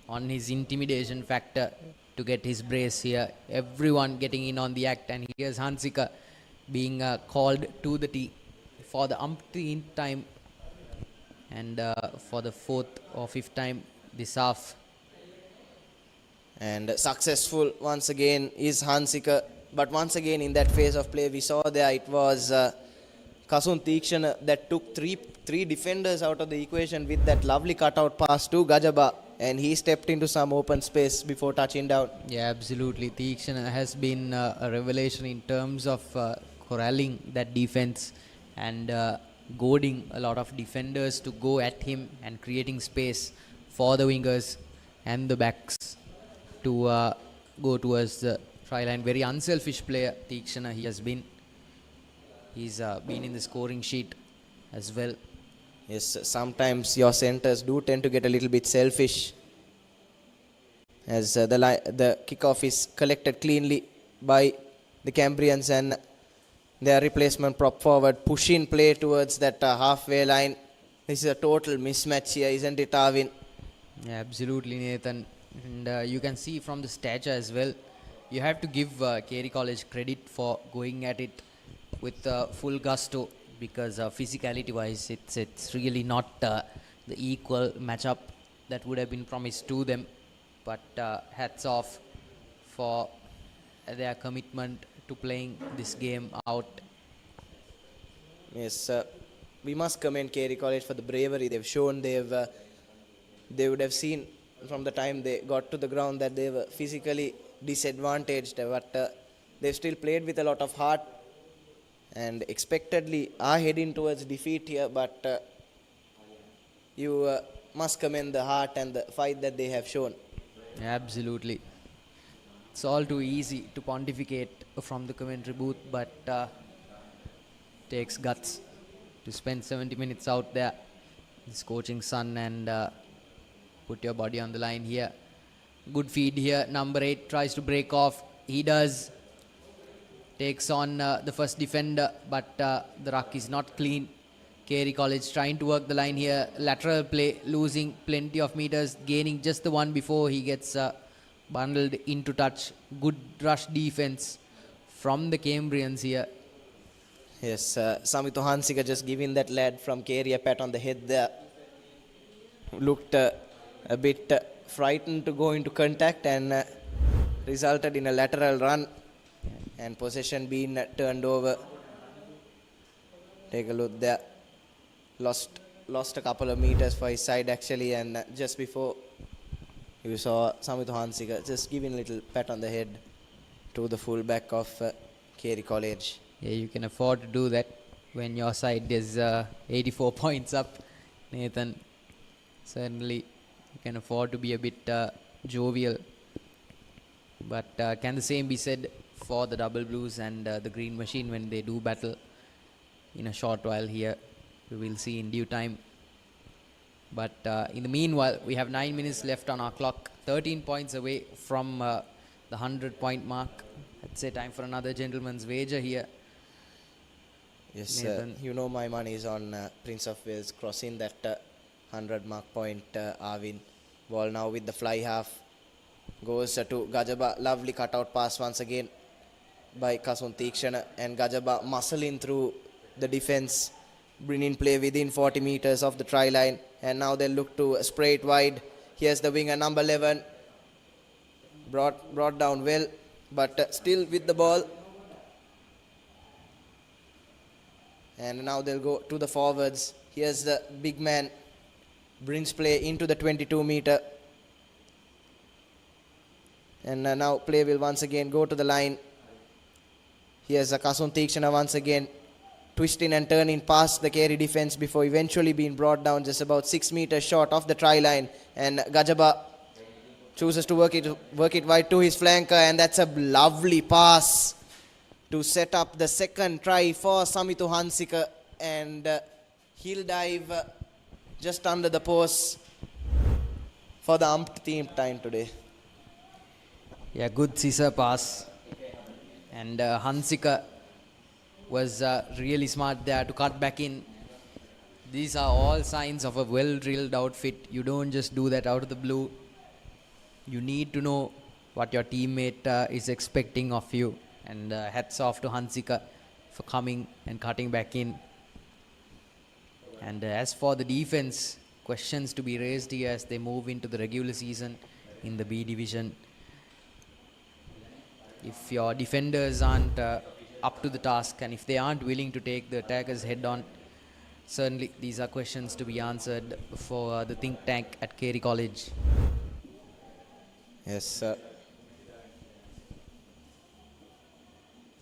on his intimidation factor to get his brace here. Everyone getting in on the act, and here's Hansika being called to the tee for the umpteenth time, and for the 4th or 5th time this half. And successful once again is Hansika, but once again in that phase of play we saw there it was Kasun Theekshana that took three defenders out of the equation with that lovely cutout pass to Gajaba, and he stepped into some open space before touching down. Yeah, absolutely. Theekshana has been a revelation in terms of corralling that defense and goading a lot of defenders to go at him and creating space for the wingers and the backs to go towards the try line. Very unselfish player, Tikshana, he has been. He's been in the scoring sheet as well. Yes, sometimes your centers do tend to get a little bit selfish, as the kickoff is collected cleanly by the Cambrians, and their replacement prop forward push in play towards that halfway line. This is a total mismatch here, isn't it, Arvin? Yeah, absolutely, Nathan. And you can see from the stature as well, you have to give Carey College credit for going at it with full gusto, because physicality wise it's really not the equal matchup that would have been promised to them. But hats off for their commitment to playing this game out. Yes, we must commend Carey College for the bravery they've shown. They would have seen from the time they got to the ground that they were physically disadvantaged, but they've still played with a lot of heart and expectedly are heading towards defeat here, but you must commend the heart and the fight that they have shown. Absolutely. It's all too easy to pontificate from the commentary booth, but takes guts to spend 70 minutes out there, this coaching sun, and put your body on the line here. Good feed here. Number 8 tries to break off. He does. Takes on the first defender, but the ruck is not clean. Carey College trying to work the line here. Lateral play, losing plenty of meters, gaining just the one before he gets bundled into touch. Good rush defense from the Cambrians here. Yes, Samithu Hansika just giving that lad from Carey a pat on the head there. Looked a bit frightened to go into contact, and resulted in a lateral run and possession being turned over. Take a look there. Lost a couple of meters for his side actually, and just before you saw Samithu Hansika just giving a little pat on the head to the fullback of Carey College. Yeah, you can afford to do that when your side is 84 points up, Nathan. Certainly you can afford to be a bit jovial. But can the same be said for the Double Blues and the Green Machine when they do battle in a short while here? We will see in due time. But in the meanwhile, we have 9 minutes left on our clock, 13 points away from the 100-point mark. I'd say time for another gentleman's wager here. Yes, you know my money is on Prince of Wales crossing that 100 mark point, Arvin. Ball now with the fly half. Goes to Gajaba. Lovely cutout pass once again by Kasun Tikshana. And Gajaba muscling through the defense, bringing play within 40 meters of the try line. And now they look to spray it wide. Here's the winger, number 11. Brought down well, but still with the ball. And now they'll go to the forwards. Here's the big man. Brings play into the 22-meter. And now play will once again go to the line. Here's Kasun Tikshana once again. Twisting and turning past the Carey defense before eventually being brought down just about 6 meters short of the try line. And Gajaba chooses to work it wide to his flanker. And that's a lovely pass to set up the second try for Samithu Hansika, and he'll dive just under the post for the umpteenth time today. Yeah, good scissor pass, and Hansika was really smart there to cut back in. These are all signs of a well-drilled outfit. You don't just do that out of the blue. You need to know what your teammate is expecting of you. And hats off to Hansika for coming and cutting back in. And as for the defense, questions to be raised here as they move into the regular season in the B division. If your defenders aren't up to the task, and if they aren't willing to take the attackers head on, certainly these are questions to be answered for the think tank at Carey College. Yes, sir.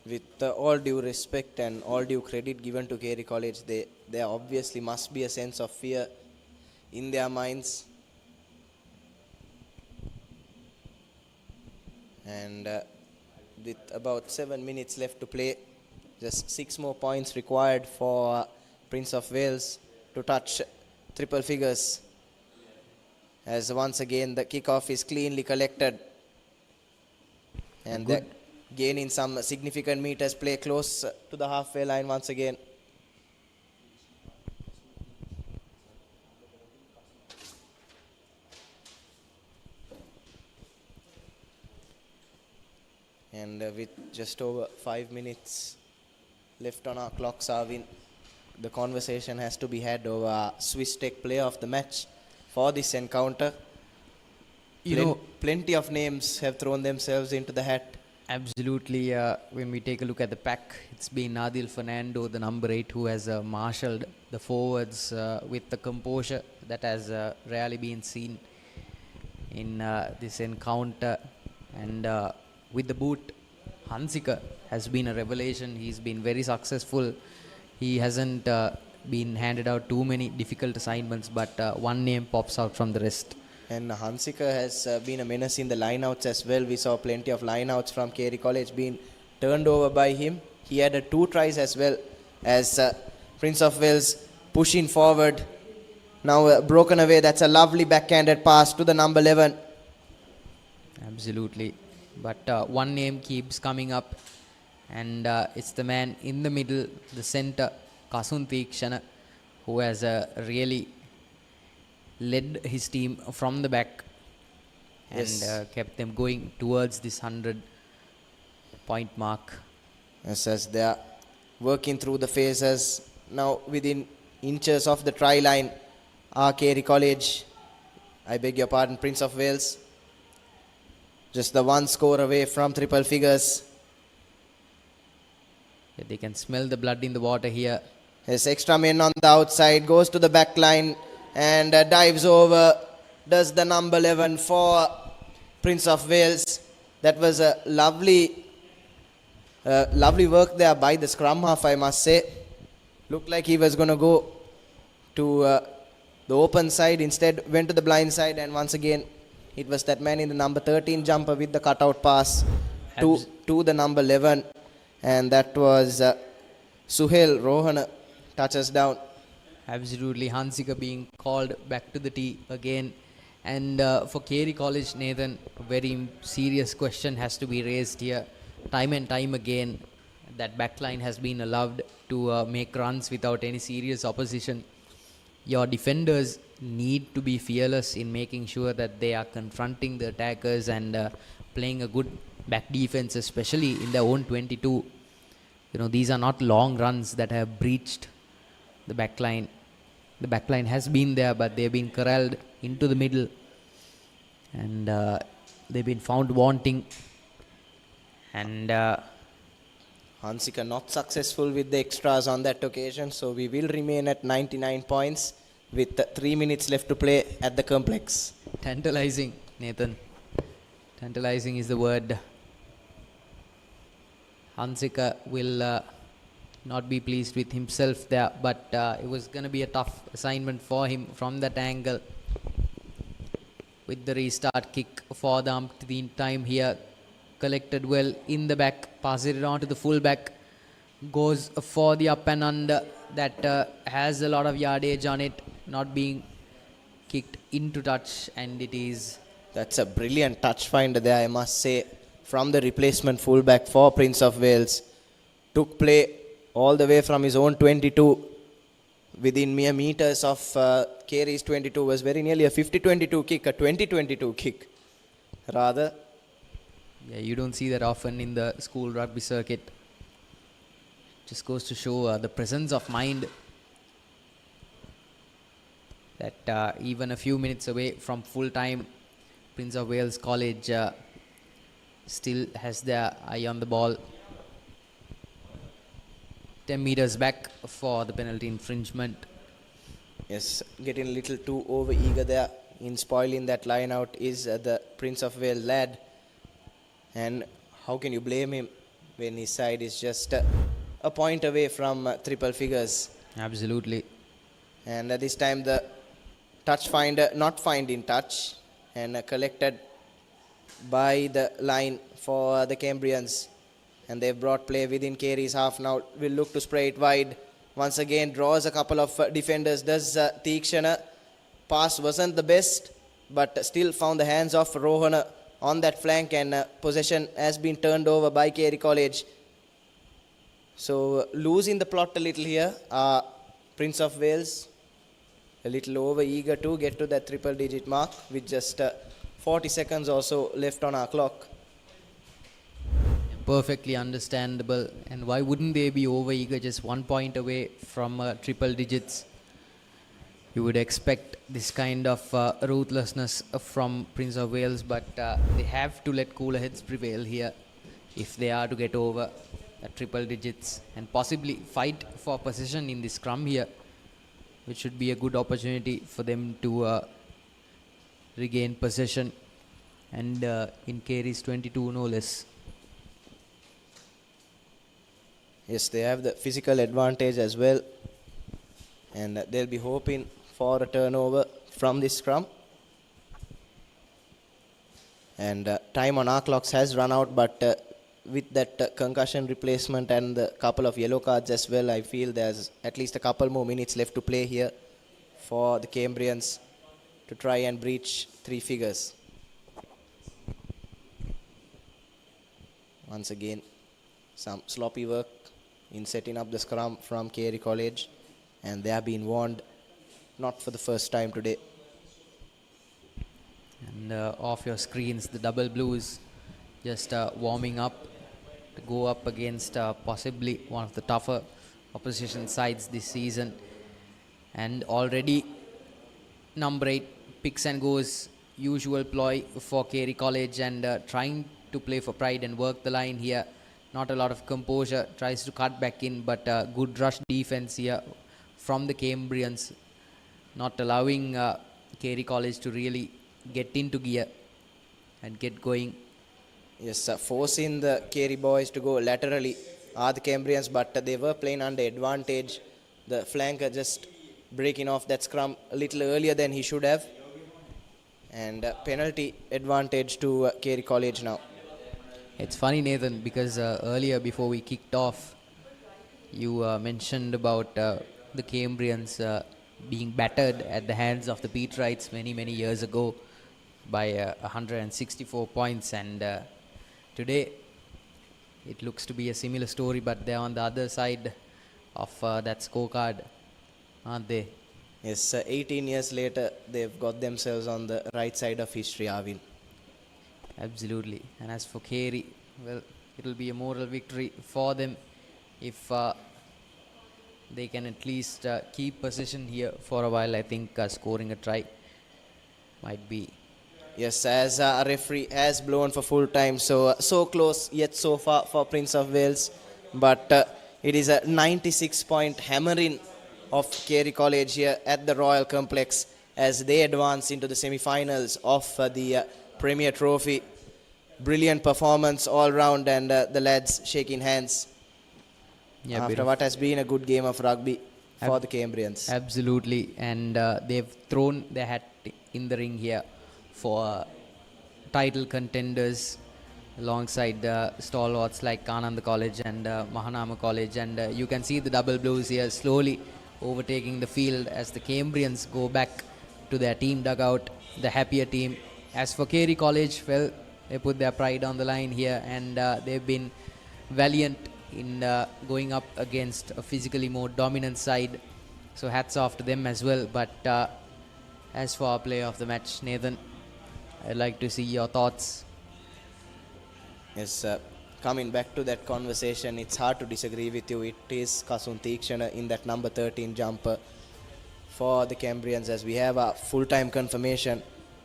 with all due respect and all due credit given to Carey College, there obviously must be a sense of fear in their minds. And with about 7 minutes left to play, just 6 more points required for Prince of Wales to touch triple figures. As once again the kickoff is cleanly collected. And they're gaining some significant meters, play close to the halfway line once again. And with just over 5 minutes left on our clocks, Arvin, the conversation has to be had over Swiss Tech player of the match for this encounter. Plenty of names have thrown themselves into the hat. Absolutely. When we take a look at the pack, it's been Adil Fernando, the number 8, who has marshalled the forwards with the composure that has rarely been seen in this encounter. And with the boot, Hansika has been a revelation. He's been very successful. He hasn't been handed out too many difficult assignments, but one name pops out from the rest. And Hansika has been a menace in the lineouts as well. We saw plenty of lineouts from Carey College being turned over by him. He had 2 tries as well as Prince of Wales pushing forward. Now broken away. That's a lovely backhanded pass to the number 11. Absolutely. But one name keeps coming up, and it's the man in the middle, the center, Kasunthi Kshana, who has really led his team from the back and kept them going towards this 100-point mark. Yes, as they are working through the phases. Now within inches of the try line are Carey College. I beg your pardon, Prince of Wales. Just the 1 score away from triple figures. Yeah, they can smell the blood in the water here. His extra men on the outside, goes to the back line and dives over. Does the number 11 for Prince of Wales. That was a lovely work there by the scrum half, I must say. Looked like he was going to go to the open side. Instead went to the blind side, and once again it was that man in the number 13 jumper with the cutout pass to the number 11. And that was Suhail Rohana touches down. Absolutely. Hansika being called back to the tee again. And for Carey College, Nathan, a very serious question has to be raised here. Time and time again, that backline has been allowed to make runs without any serious opposition. Your defenders need to be fearless in making sure that they are confronting the attackers and playing a good back defense, especially in their own 22. You know, these are not long runs that have breached the backline. The backline has been there, but they've been corralled into the middle, and they've been found wanting. And Hansika not successful with the extras on that occasion, so we will remain at 99 points with 3 minutes left to play at the complex. Tantalizing, Nathan. Tantalizing is the word. Hansika will not be pleased with himself there, but it was going to be a tough assignment for him from that angle. With the restart kick for the umpteenth time here, collected well in the back, passes it on to the full back, goes for the up and under. That has a lot of yardage on it, not being kicked into touch, and it is. That's a brilliant touch finder there, I must say, from the replacement fullback for Prince of Wales. Took play all the way from his own 22 within mere meters of Carey's 22. Was very nearly a 50-22 kick, a 20-22 kick rather. Yeah, you don't see that often in the school rugby circuit. Just goes to show the presence of mind that even a few minutes away from full time, Prince of Wales College still has their eye on the ball. 10 meters back for the penalty infringement. Yes, getting a little too over eager there in spoiling that line out is the Prince of Wales lad. And how can you blame him? when his side is just a point away from triple figures. Absolutely. And this time the touch finder not find in touch and collected by the line for the Cambrians. And they've brought play within Carey's half now. Will look to spray it wide. Once again draws a couple of defenders. Does Teekshana. Pass wasn't the best, but still found the hands of Rohana on that flank, and possession has been turned over by Carey College. So losing the plot a little here. Prince of Wales a little over eager to get to that triple digit mark with just 40 seconds or so left on our clock. Perfectly understandable. And why wouldn't they be over eager, just 1 point away from triple digits? You would expect this kind of ruthlessness from Prince of Wales, but they have to let cooler heads prevail here if they are to get over triple digits and possibly fight for position in the scrum here, which should be a good opportunity for them to regain possession, and in Carey's 22 no less. Yes, they have the physical advantage as well, and they'll be hoping for a turnover from this scrum. And time on our clocks has run out, but with that concussion replacement and a couple of yellow cards as well, I feel there's at least a couple more minutes left to play here for the Cambrians to try and breach three figures. Once again, some sloppy work in setting up the scrum from Carey College, and they have been warned not for the first time today. And off your screens, the double blues just warming up to go up against possibly one of the tougher opposition sides this season. And already number 8 picks and goes, usual ploy for Carey College, and trying to play for pride and work the line here. Not a lot of composure, tries to cut back in, but good rush defense here from the Cambrians, not allowing Carey College to really get into gear and get going. Yes, forcing the Carey boys to go laterally are the Cambrians, but they were playing under advantage. The flanker just breaking off that scrum a little earlier than he should have, and penalty advantage to Carey College now. It's funny, Nathan, because earlier before we kicked off, you mentioned about the Cambrians being battered at the hands of the Peterites many years ago by 164 points, and today it looks to be a similar story, but they're on the other side of that scorecard, aren't they? Yes, 18 years later, they've got themselves on the right side of history, Arvin. Absolutely. And as for Carey, well, it'll be a moral victory for them if they can at least keep possession here for a while. I think scoring a try might be. Yes, as a referee has blown for full time, so close yet so far for Prince of Wales, but it is a 96-point hammering of Carey College here at the Royal Complex as they advance into the semi-finals of the Premier Trophy. Brilliant performance all round, and the lads shaking hands after what has been a good game of rugby for the Cambrians. Absolutely, and they've thrown their hat in the ring here for title contenders alongside stalwarts like Kananda College and Mahanama College, and you can see the double blues here slowly overtaking the field as the Cambrians go back to their team dugout, the happier team. As for Carey College, well, they put their pride on the line here, and they've been valiant in going up against a physically more dominant side. So hats off to them as well. But as for our player of the match, Nathan, I'd like to see your thoughts. Yes, coming back to that conversation, it's hard to disagree with you. It is Kasun Teekshana in that number 13 jumper for the Cambrians, as we have a full-time confirmation.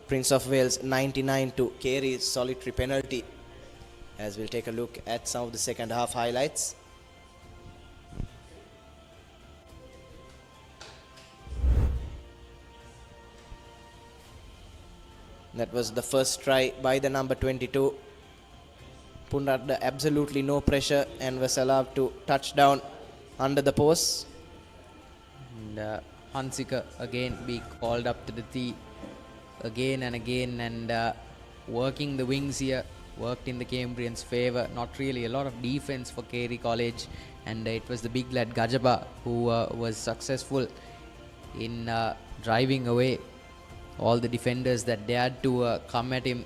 Prince of Wales 99 to Carey's solitary penalty, as we'll take a look at some of the second half highlights. That was the first try by the number 22, put under absolutely no pressure and was allowed to touch down under the post. And Hansika again being called up to the tee again and again, and working the wings here worked in the Cambrians' favour. Not really a lot of defence for Carey College, and it was the big lad Gajaba who was successful in driving away all the defenders that dared to come at him.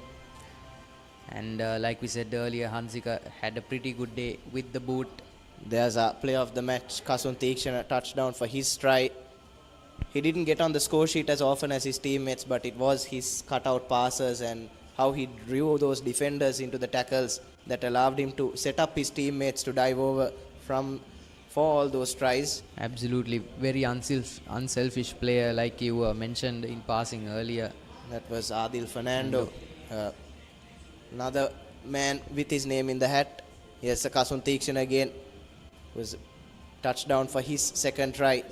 And like we said earlier, Hansika had a pretty good day with the boot. There's a play of the match. Kasun Teekshana, a touchdown for his try. He didn't get on the score sheet as often as his teammates, but it was his cutout passes and how he drew those defenders into the tackles that allowed him to set up his teammates to dive over for all those tries. Absolutely, very unselfish player, like you mentioned in passing earlier. That was Adil Fernando, another man with his name in the hat. Yes, Kasun Teekshana again was touchdown for his second try.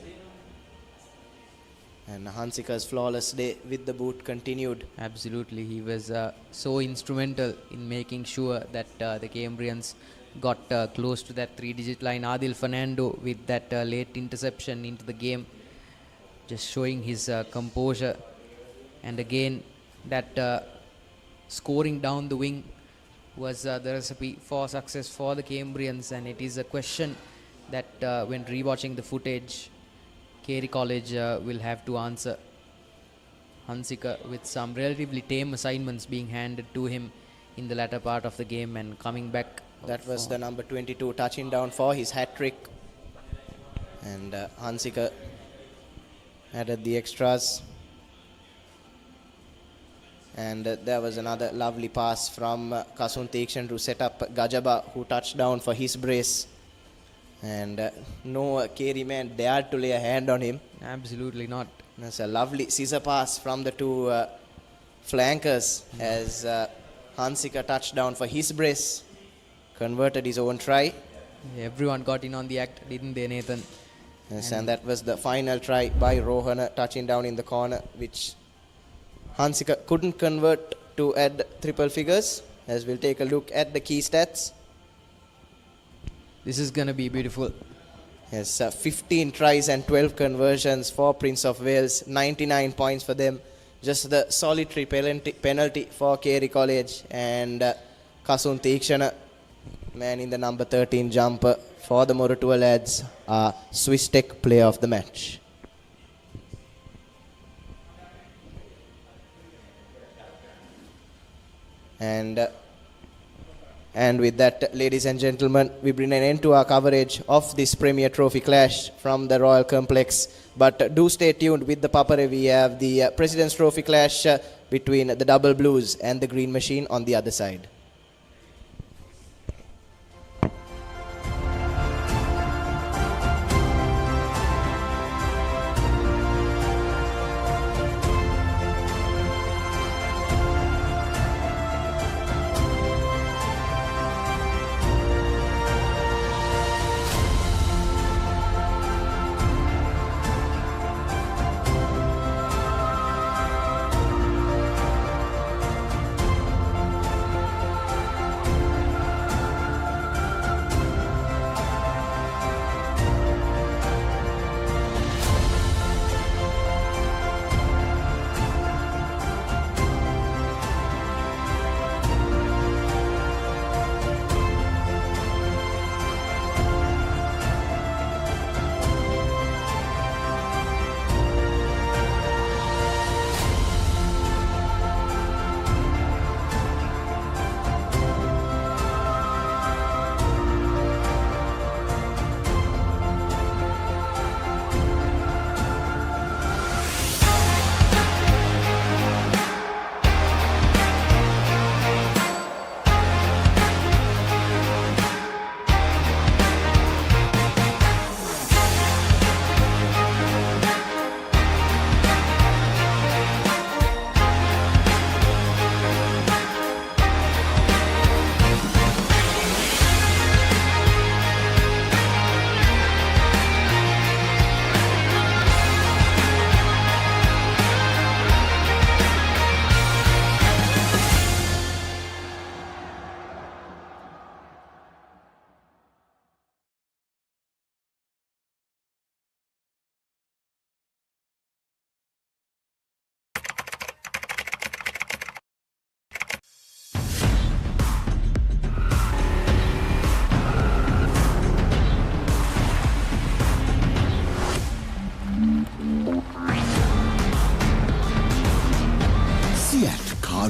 And Hansika's flawless day with the boot continued. Absolutely, he was so instrumental in making sure that the Cambrians got close to that 3-digit line. Adil Fernando with that late interception into the game, just showing his composure. And again, that scoring down the wing was the recipe for success for the Cambrians, and it is a question that when rewatching the footage, Carey College will have to answer. Hansika with some relatively tame assignments being handed to him in the latter part of the game and coming back. That was the number 22 touching down for his hat-trick. And Hansika added the extras. And there was another lovely pass from Kasun Teekshana to set up Gajaba, who touched down for his brace. And no Carey man dared to lay a hand on him. Absolutely not. That's a lovely scissor pass from the two flankers as Hansika touched down for his brace, converted his own try. Everyone got in on the act, didn't they, Nathan? Yes, and that was the final try by Rohana, touching down in the corner, which Hansika couldn't convert to add triple figures, as we'll take a look at the key stats. This is going to be beautiful. Yes, 15 tries and 12 conversions for Prince of Wales, 99 points for them. Just the solitary penalty for Carey College, and Kasun Teekshana, man in the number 13 jumper for the Moratuwa lads, Swiss Tech player of the match. And with that, ladies and gentlemen, we bring an end to our coverage of this Premier Trophy clash from the Royal Complex. But do stay tuned with the Papare. We have the President's Trophy clash between the Double Blues and the Green Machine on the other side.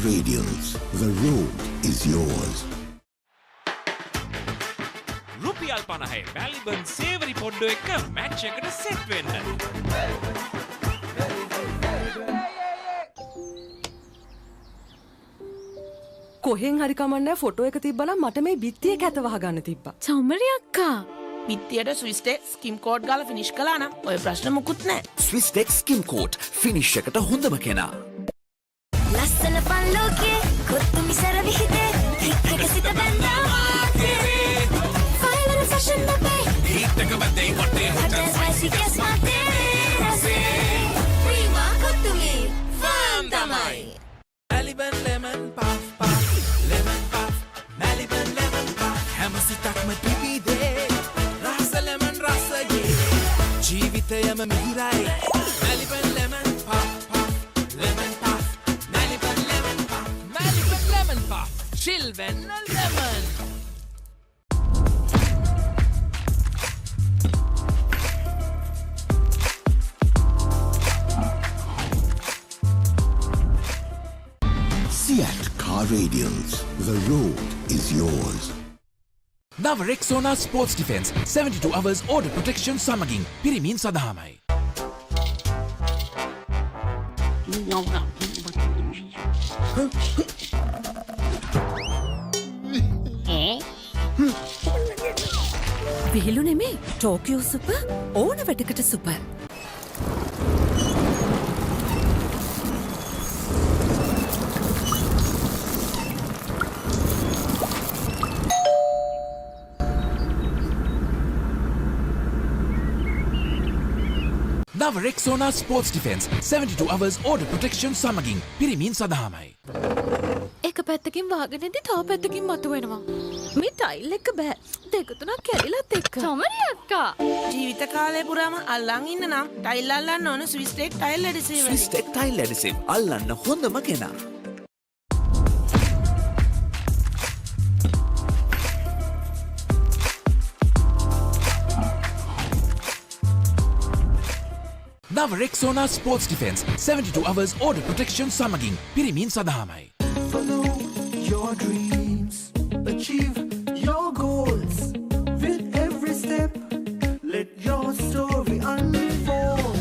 Radiance. The road is yours. රුපියල් 50 මැලිබන් සේවරි පොඩ්ඩෝ එක match එකට set වෙන්න. කොහෙන් හරි කමන්නේ photo එක තිබ්බනම් මට මේ බිත්තිය කැත වහගන්න තිබ්බා. චෞමරි අක්කා. බිත්තියට ස්විස්ටෙක් ස්කිම් කෝඩ් ගාලා ෆිනිෂ් කළා නම් ඔය ප්‍රශ්න මුකුත් නැහැ. ස්විස්ටෙක් ස්කිම් කෝට් ෆිනිෂ් එකට හොඳම කෙනා. ලස්සන පල්ලෝකේ කොත්තුමි සර විහිදේ හික්කක සිත බැඳා මාතේ ෆයිනල් ෆැෂන් අපේ හිටක බදේ වටේ හොටල් ස්පයිසි කෙස් මාතේ රසේ ප්‍රීමා කොත්තුමි ෆාම් තමයි Maliban lemon puff puff lemon puff Maliban lemon puff හැමසිතක්ම පිපිදේ රස lemon රසයේ ජීවිතයම මිහිරයි Maliban lemon puff puff lemon puff Maliban lemon puff Maliban lemon puff chill when lemon Seat Car Radiance. The road is yours. නව Rexona sports defence 72 hours order protection සමගින් පිරිමින් සඳහාමයි. විහිළු නෙමේ Tokyo සුප ඕන වැඩකට සුප. නව Rexona sports defence 72 hours order protection සමගින් පිරිමින් සඳහාමයි. එක පැත්තකින් වාගෙනදී තව පැත්තකින් මතුවෙනවා. මේ ටයිල් එක බෑ. දෙක තුනක් කැඩිලත් එක්ක. චෞමරි අක්කා. ජීවිත කාලය පුරාම අල්ලන් ඉන්න නම් ටයිල් අල්ලන්න ඕන ස්විස්ටෙක් ටයිල් ඇඩිසිව්. ස්විස්ටෙක් ටයිල් ඇඩිසිව් අල්ලන්න හොඳම කෙනා. නව Rexona sports defence 72 hours order protection සමගින් පිරිමින් සඳහාමයි. Follow your dreams, achieve your goals. With every step, let your story unfold.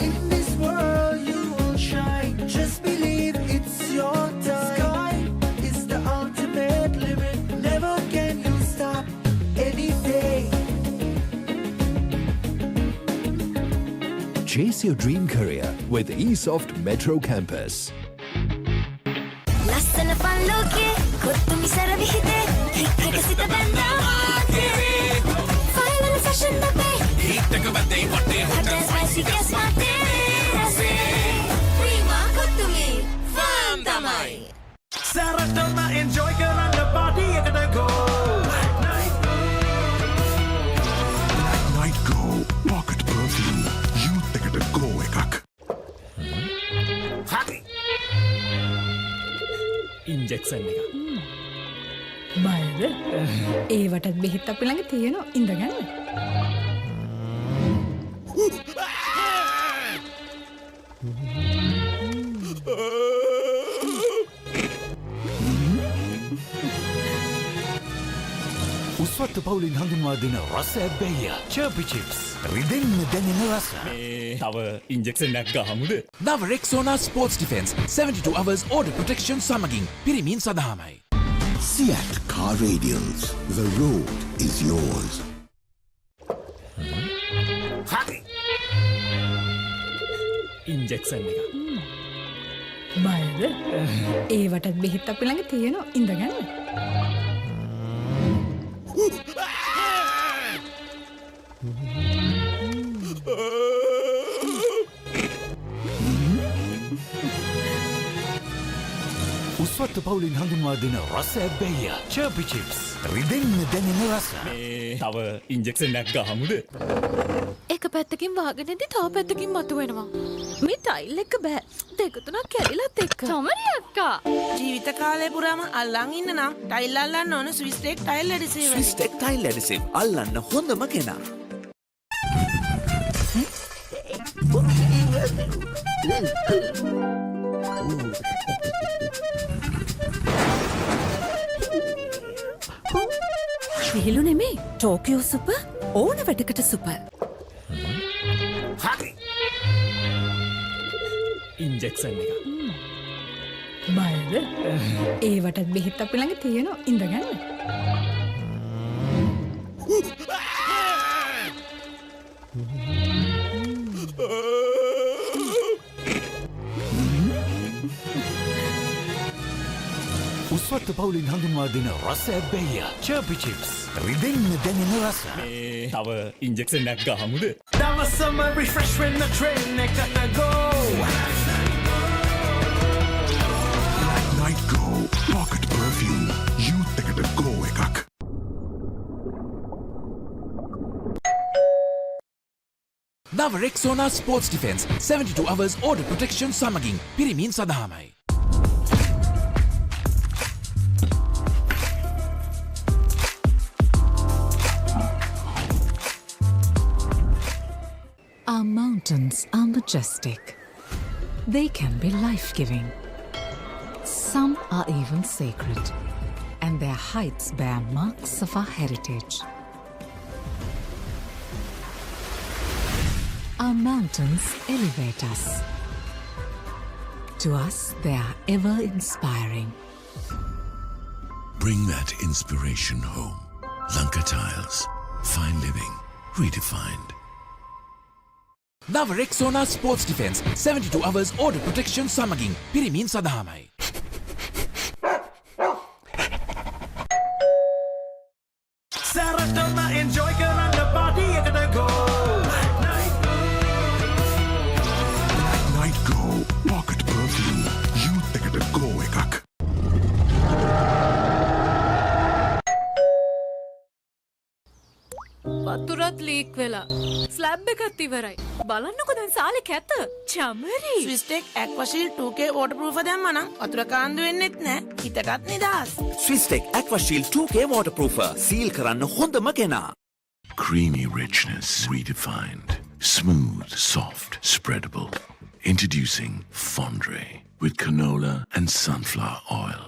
In this world you will shine. Just believe it's your time. Sky is the ultimate limit. Never can you stop any day. Chase your dream career with eSoft Metro Campus. ලස්සන පල්ලෝකේ කොත්තුමි සර විහිදේ හික්කක සිත බැඳා මාතේ final fashion අපේ හිටක බදේ වටේ hotel spicy කෙස් මාතේ රසේ Prima කොත්තුමි farm තමයි සැරටම enjoy කරන්න party එකට go. Night Go Pocket Perfume Youth එකට go එකක්. ඉන්ජෙක්ෂන් එක. බයද? ඒවටත් බෙහෙත් අපි ළඟ තියෙනවා ඉඳගන්න. උස්වත්තු පවුලින් හඳුන්වා දෙන රස ඇබ්බැහිය චර්පි චිප්ස් රිදෙන්න දැනෙන රස. තව ඉන්ජෙක්ෂන් එකක් ගහමුද? නව Rexona sports defence 72 hours order protection සමගින් පිරිමින් සඳහාමයි. Seat Car Radiance. The road is yours. Injection එක. බයද? ඒවටත් බෙහෙත් අපි ළඟ තියෙනවා ඉඳගන්න. උස්වත්තු පවුලින් හඳුන්වා දෙන රස ඇබ්බැහිය චර්පි චිප්ස් රිදෙන්න දැනෙන රස. තව ඉන්ජෙක්ෂන් එකක් ගහමුද? එක පැත්තකින් වාගෙනදී තව පැත්තකින් මතුවෙනවා. මේ ටයිල් එක බෑ. දෙක තුනක් කැඩිලත් එක්ක. චෞමරි අක්කා. ජීවිත කාලය පුරාම අල්ලන් ඉන්න නම් ටයිල් අල්ලන්න ඕන ස්විස්ටෙක් ටයිල් ඇඩිසිව්. ස්විස්ටෙක් ටයිල් ඇඩිසිව් අල්ලන්න හොඳම කෙනා. විහිළු නෙමේ ටෝකියෝ සුප ඕන වැඩකට සුප. හරි ඉන්ජෙක්ෂන් එක බයද ඒවටත් බෙහෙත් අපි ළඟ තියෙනවා ඉඳගන්න. උස්වත්ත පවුලින් හඳුන්වා දෙන රස ඇබ්බැහිය චර්පි චිප්ස් රිදෙන්න දැනෙන රස. තව ඉන්ජෙක්ෂන් එකක් ගහමුද? දවසම refresh වෙන්න train එකට go. Night Go Pocket Perfume Youth එකට go එකක්. නව Rexona sports defence 72 hours order protection සමගින් පිරිමින් සඳහාමයි. Our mountains are majestic. They can be life-giving. Some are even sacred, and their heights bear marks of our heritage. Our mountains elevate us. To us, they are ever inspiring. Bring that inspiration home. Lanka Tiles. Fine living. Redefined. නව Rexona sports defence 72 hours order protection සමගින් පිරිමින් සඳහාමයි. සැරටම enjoy කරන්න party එකට go. Night Go Pocket Perfume Youth එකට go එකක්. වතුරත් leak වෙලා slab එකත් ඉවරයි. බලන්නකො දැන් සාලේ කැත. චමරි. ස්විස්ටෙක් ඇක්වාෂීල්ඩ් 2K waterproof දැම්මනම් වතුර කාන්දු වෙන්නෙත් නෑ. හිතටත් නිදහස්. ස්විස්ටෙක් ඇක්වාෂීල්ඩ් 2K waterproofer සීල් කරන්න හොඳම කෙනා. Creamy richness redefined. Smooth, soft, spreadable. Introducing Fondre with canola and sunflower oil.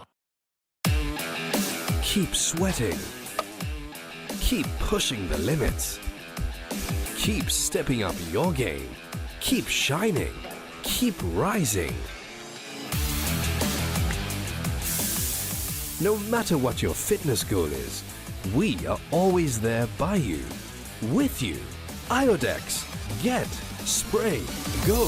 Keep sweating. Keep pushing the limits. Keep stepping up your game. Keep shining. Keep rising. No matter what your fitness goal is, we are always there by you, with you. Iodex. Get, spray, go.